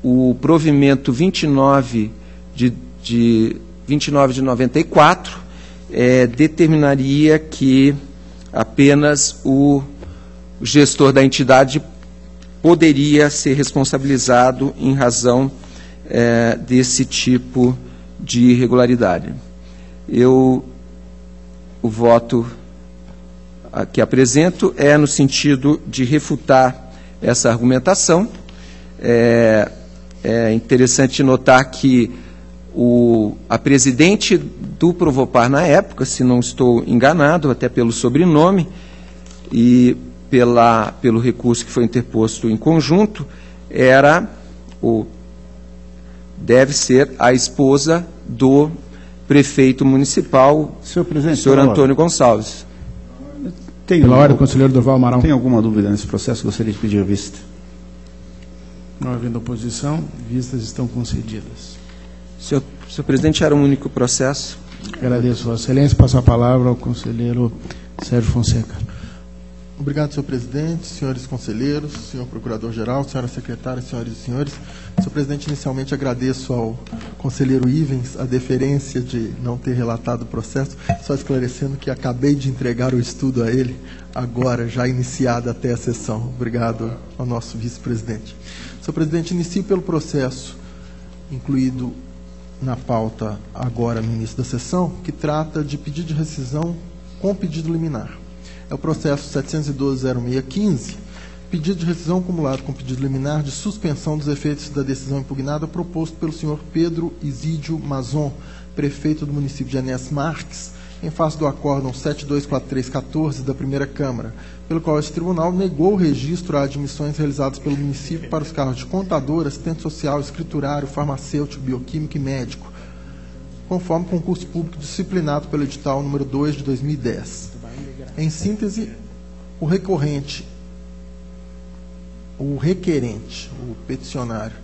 o provimento 29 de 94 determinaria que apenas o gestor da entidade poderia ser responsabilizado em razão desse tipo de irregularidade. O voto que apresento é no sentido de refutar essa argumentação. É interessante notar que a presidente do Provopar na época, se não estou enganado, até pelo sobrenome e pelo recurso que foi interposto em conjunto, deve ser a esposa do prefeito municipal, senhor Antônio Gonçalves. Pela ordem, conselheiro Durval Amaral. Tem alguma dúvida nesse processo? Gostaria de pedir vista. Não havendo oposição, vistas estão concedidas. Senhor presidente, era um único processo. Agradeço, Vossa Excelência. Passo a palavra ao conselheiro Sérgio Fonseca. Obrigado, senhor presidente, senhores conselheiros, senhor procurador-geral, senhora secretária, senhoras e senhores. Senhor presidente, inicialmente agradeço ao conselheiro Ivens a deferência de não ter relatado o processo, só esclarecendo que acabei de entregar o estudo a ele, agora, já iniciada até a sessão. Obrigado ao nosso vice-presidente. Senhor presidente, inicio pelo processo incluído na pauta agora no início da sessão, que trata de pedido de rescisão com pedido liminar. É o processo 712.0615, pedido de rescisão acumulado com pedido liminar de suspensão dos efeitos da decisão impugnada proposto pelo senhor Pedro Isídio Mazon, prefeito do município de Enéas Marques, em face do acórdão 724314 da primeira Câmara, pelo qual esse tribunal negou o registro a admissões realizadas pelo município para os cargos de contador, assistente social, escriturário, farmacêutico, bioquímico e médico, conforme concurso público disciplinado pelo edital número 2 de 2010. Em síntese, o requerente, o peticionário,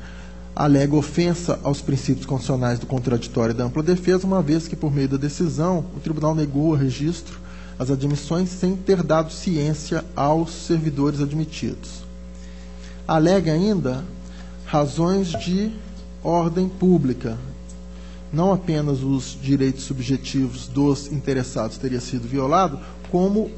alega ofensa aos princípios constitucionais do contraditório e da ampla defesa, uma vez que, por meio da decisão, o tribunal negou o registro às admissões sem ter dado ciência aos servidores admitidos. Alega ainda razões de ordem pública. Não apenas os direitos subjetivos dos interessados teriam sido violados, como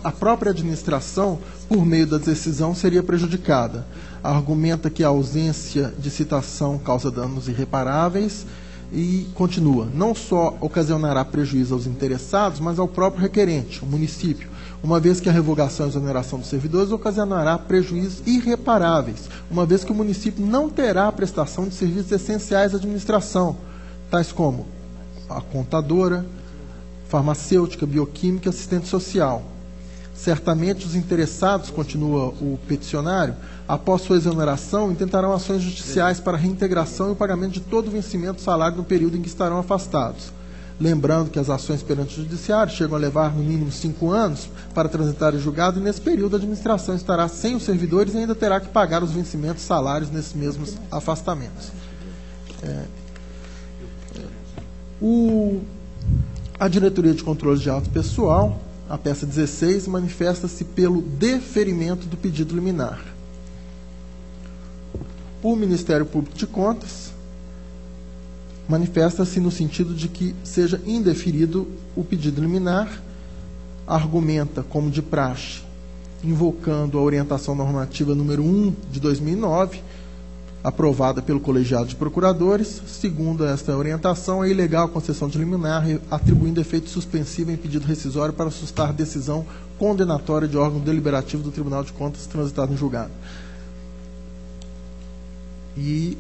a própria administração, por meio da decisão, seria prejudicada. Argumenta que a ausência de citação causa danos irreparáveis e continua. Não só ocasionará prejuízo aos interessados, mas ao próprio requerente, o município, uma vez que a revogação e exoneração dos servidores ocasionará prejuízos irreparáveis, uma vez que o município não terá a prestação de serviços essenciais à administração, tais como a contadora, farmacêutica, bioquímica e assistente social. Certamente os interessados, continua o peticionário, após sua exoneração, intentarão ações judiciais para a reintegração e o pagamento de todo o vencimento do salário no período em que estarão afastados. Lembrando que as ações perante o judiciário chegam a levar no mínimo 5 anos para transitar em julgado, e nesse período a administração estará sem os servidores e ainda terá que pagar os vencimentos salários nesses mesmos afastamentos. A Diretoria de Controle de Ato Pessoal, a peça 16, manifesta-se pelo deferimento do pedido liminar. O Ministério Público de Contas manifesta-se no sentido de que seja indeferido o pedido liminar, argumenta, como de praxe, invocando a orientação normativa número 1 de 2009, aprovada pelo Colegiado de Procuradores. Segundo esta orientação, é ilegal a concessão de liminar, atribuindo efeito suspensivo em pedido rescisório para sustar decisão condenatória de órgão deliberativo do Tribunal de Contas transitado em julgado. E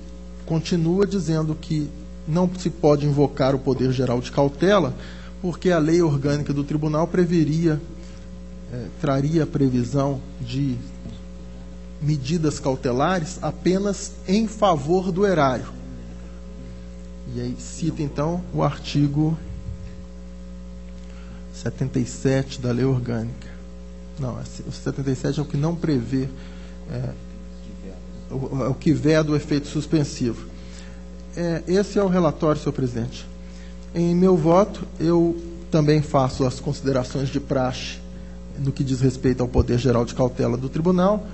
continua dizendo que não se pode invocar o poder geral de cautela, porque a lei orgânica do tribunal traria a previsão de medidas cautelares apenas em favor do erário. E aí cita, então, o artigo 77 da lei orgânica. Não, o 77 é o que não prevê, o que veda o efeito suspensivo. Esse é o relatório, senhor presidente. Em meu voto, eu também faço as considerações de praxe no que diz respeito ao poder geral de cautela do tribunal.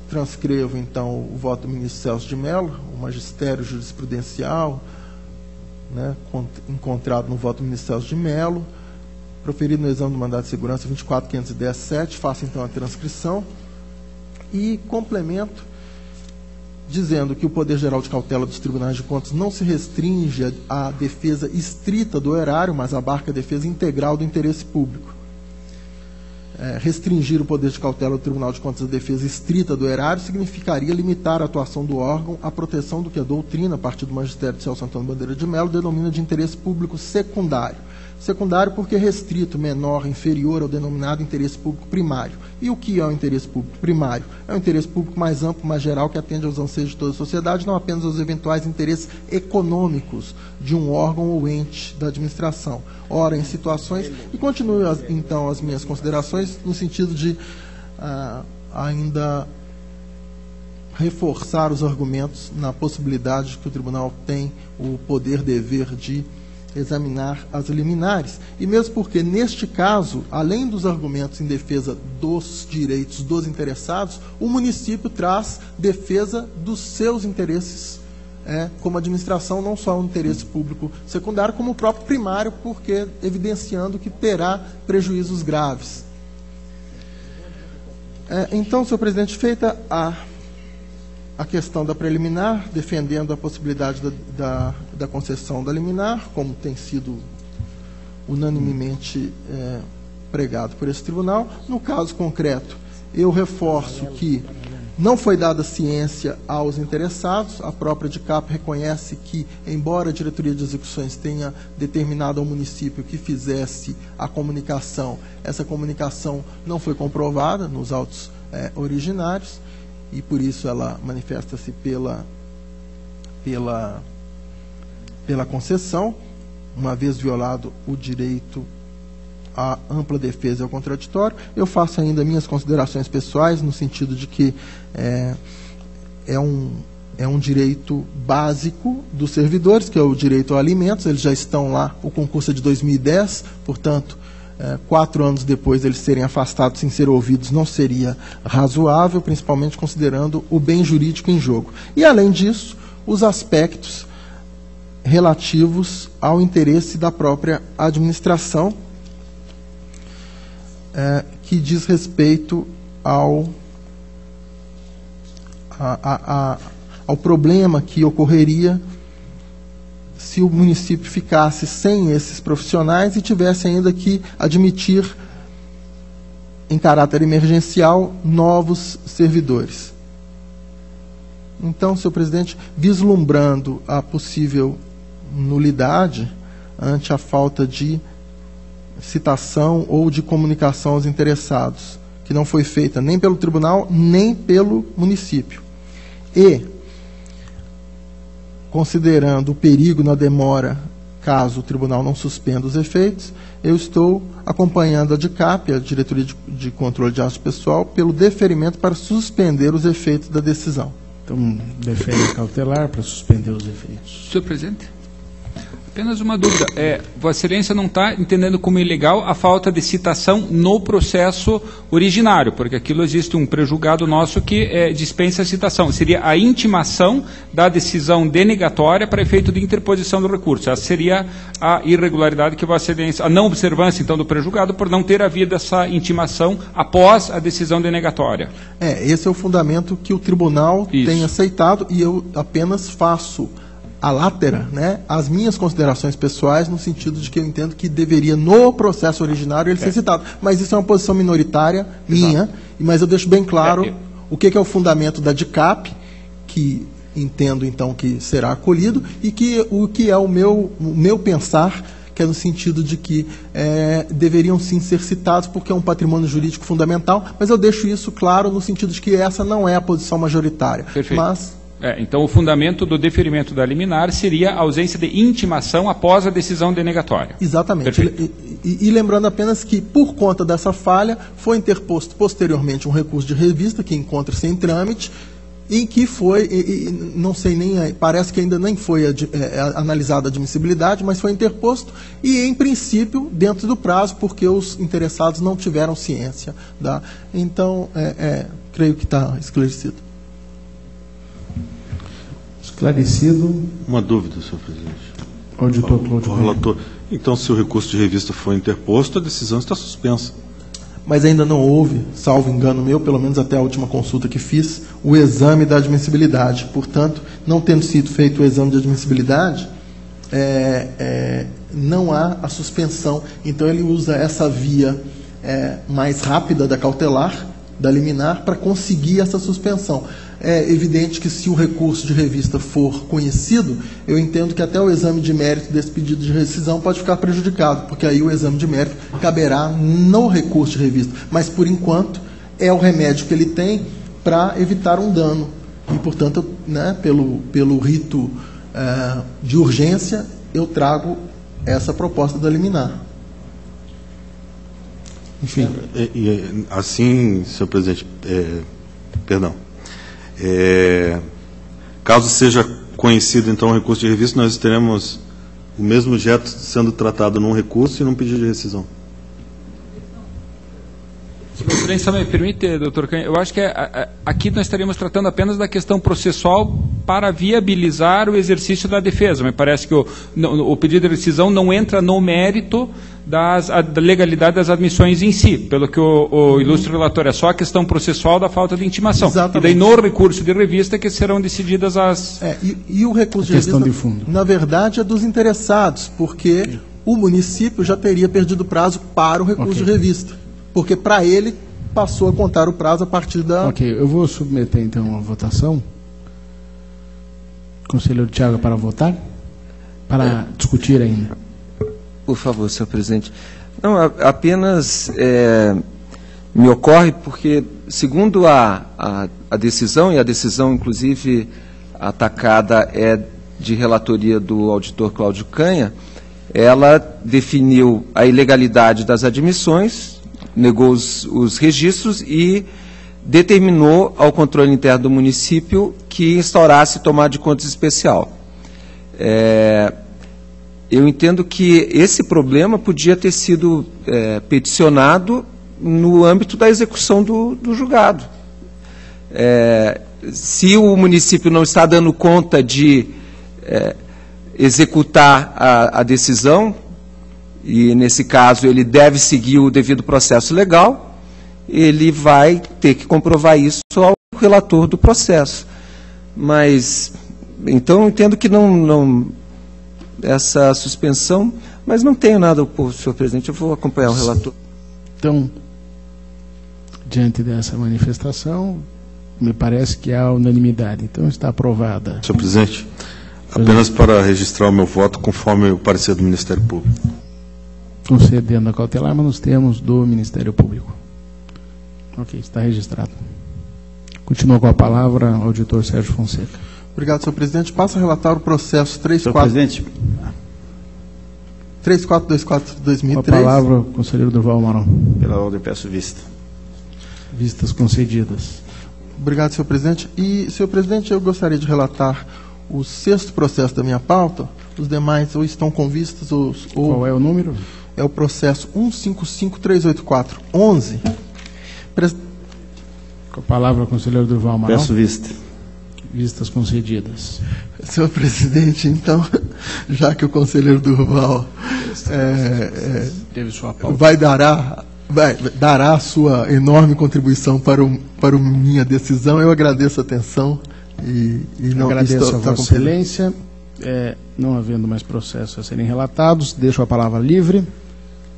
Transcrevo, então, o voto do ministro Celso de Mello, o magistério jurisprudencial, né, encontrado no voto do ministro Celso de Mello, proferido no exame do mandato de segurança 24.510.7, faço, então, a transcrição e complemento dizendo que o poder geral de cautela dos tribunais de contas não se restringe à defesa estrita do erário, mas abarca a defesa integral do interesse público. Restringir o poder de cautela do Tribunal de Contas à defesa estrita do erário significaria limitar a atuação do órgão à proteção do que a doutrina, a partir do magistério de Celso Antônio Bandeira de Mello, denomina de interesse público secundário. Secundário porque restrito, menor, inferior ao denominado interesse público primário. E o que é o interesse público primário? É o interesse público mais amplo, mais geral, que atende aos anseios de toda a sociedade, não apenas aos eventuais interesses econômicos de um órgão ou ente da administração. Ora, em situações... E continuo, então, as minhas considerações no sentido de ainda reforçar os argumentos na possibilidade de que o tribunal tem o poder-dever de examinar as liminares, e mesmo porque, neste caso, além dos argumentos em defesa dos direitos dos interessados, o município traz defesa dos seus interesses, como administração, não só um interesse público secundário, como o próprio primário, porque evidenciando que terá prejuízos graves. Então, senhor presidente, feita a questão da preliminar, defendendo a possibilidade da concessão da liminar, como tem sido unanimemente pregado por esse tribunal. No caso concreto, eu reforço que não foi dada ciência aos interessados. A própria DICAP reconhece que, embora a Diretoria de Execuções tenha determinado ao município que fizesse a comunicação, essa comunicação não foi comprovada nos autos originários, e por isso ela manifesta-se pela concessão, uma vez violado o direito à ampla defesa e ao contraditório. Eu faço ainda minhas considerações pessoais, no sentido de que é um direito básico dos servidores, que é o direito a alimentos. Eles já estão lá, o concurso é de 2010, portanto, 4 anos depois deles serem afastados sem ser ouvidos não seria razoável, principalmente considerando o bem jurídico em jogo. E, além disso, os aspectos relativos ao interesse da própria administração, que diz respeito ao problema que ocorreria se o município ficasse sem esses profissionais e tivesse ainda que admitir em caráter emergencial, novos servidores. Então, senhor presidente, vislumbrando a possível nulidade ante a falta de citação ou de comunicação aos interessados, que não foi feita nem pelo tribunal, nem pelo município. E, considerando o perigo na demora, caso o tribunal não suspenda os efeitos, eu estou acompanhando a DICAP, a Diretoria de Controle de Atos Pessoal, pelo deferimento para suspender os efeitos da decisão. Então, defere cautelar para suspender os efeitos. Senhor presidente, apenas uma dúvida. Vossa Excelência não está entendendo como ilegal a falta de citação no processo originário, porque aquilo existe um prejulgado nosso que dispensa a citação. Seria a intimação da decisão denegatória para efeito de interposição do recurso. Essa seria a irregularidade que Vossa Excelência, a não observância, então, do prejulgado por não ter havido essa intimação após a decisão denegatória. Esse é o fundamento que o tribunal tem aceitado, e eu apenas faço a látera, né, as minhas considerações pessoais, no sentido de que eu entendo que deveria, no processo originário, ele ser citado. Mas isso é uma posição minoritária minha, mas eu deixo bem claro o que é o fundamento da DICAP, que entendo, então, que será acolhido, e o que é o meu pensar, que é no sentido de que deveriam sim ser citados, porque é um patrimônio jurídico fundamental, mas eu deixo isso claro no sentido de que essa não é a posição majoritária. Perfeito. Mas então, o fundamento do deferimento da liminar seria a ausência de intimação após a decisão denegatória. Exatamente. E lembrando apenas que, por conta dessa falha, foi interposto posteriormente um recurso de revista, que encontra-se em trâmite, em que foi, não sei nem, parece que ainda nem foi analisada a admissibilidade, mas foi interposto e, em princípio, dentro do prazo, porque os interessados não tiveram ciência. Então, creio que está esclarecido. Esclarecido. Uma dúvida, senhor presidente. Auditor Cláudio. Relator. Então, se o recurso de revista for interposto, a decisão está suspensa. Mas ainda não houve, salvo engano meu, pelo menos até a última consulta que fiz, o exame da admissibilidade. Portanto, não tendo sido feito o exame de admissibilidade, não há a suspensão. Então, ele usa essa via mais rápida da cautelar, da liminar, para conseguir essa suspensão. É evidente que, se o recurso de revista for conhecido, eu entendo que até o exame de mérito desse pedido de rescisão pode ficar prejudicado, porque aí o exame de mérito caberá no recurso de revista. Mas, por enquanto, é o remédio que ele tem para evitar um dano. E, portanto, né, pelo rito de urgência, eu trago essa proposta da liminar. Enfim. Assim, senhor presidente, perdão. Caso seja conhecido, então, o recurso de revista, nós teremos o mesmo objeto sendo tratado num recurso e num pedido de rescisão. Se a Excelência me permite, doutor Canha, eu acho que aqui nós estaríamos tratando apenas da questão processual para viabilizar o exercício da defesa. Me parece que o pedido de rescisão não entra no mérito da legalidade das admissões em si, pelo que o ilustre relator, é só a questão processual da falta de intimação. Exatamente. E daí no recurso de revista que serão decididas as... E o recurso de revista, de fundo, na verdade, é dos interessados, porque o município já teria perdido o prazo para o recurso de revista, porque para ele passou a contar o prazo a partir da... Ok, eu vou submeter então a votação. Conselheiro Thiago, para votar? Para discutir ainda. Por favor, senhor presidente. Não, apenas me ocorre porque, segundo a decisão, e a decisão, inclusive, atacada é de relatoria do auditor Cláudio Canha, ela definiu a ilegalidade das admissões, negou os registros e determinou ao controle interno do município que instaurasse tomada de contas especial. Eu entendo que esse problema podia ter sido peticionado no âmbito da execução do julgado. Se o município não está dando conta de executar a decisão, e nesse caso ele deve seguir o devido processo legal, ele vai ter que comprovar isso ao relator do processo. Mas, então, eu entendo que não essa suspensão, mas não tenho nada a opor, senhor presidente, eu vou acompanhar o relator. Então, Diante dessa manifestação, me parece que há unanimidade. Então, está aprovada. Senhor presidente, apenas para registrar o meu voto conforme o parecer do Ministério Público. Concedendo a cautelar, mas nós temos do Ministério Público. Ok, está registrado. Continua com a palavra o auditor Sérgio Fonseca. Obrigado, senhor presidente. Passo a relatar o processo Senhor presidente, 3424-2003. Com a palavra o conselheiro Durval Amaral. pela ordem peço vista. Vistas concedidas. Obrigado, senhor presidente. E, senhor presidente, eu gostaria de relatar o 6º processo da minha pauta. Os demais ou estão com vistas ou... Qual é o número? É o processo 155-384-11. Com a palavra o conselheiro Durval Amaral. Peço vista. Vistas concedidas. Senhor presidente, então, já que o conselheiro Durval Teve sua pauta. dará a sua enorme contribuição para minha decisão, eu agradeço a atenção e não Agradeço a está Vossa Excelência. Não havendo mais processos a serem relatados, deixo a palavra livre.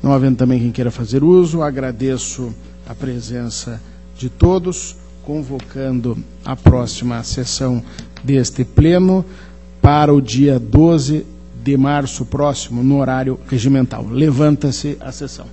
Não havendo também quem queira fazer uso, agradeço a presença de todos, convocando a próxima sessão deste pleno para o dia 12 de março próximo, no horário regimental. Levanta-se a sessão.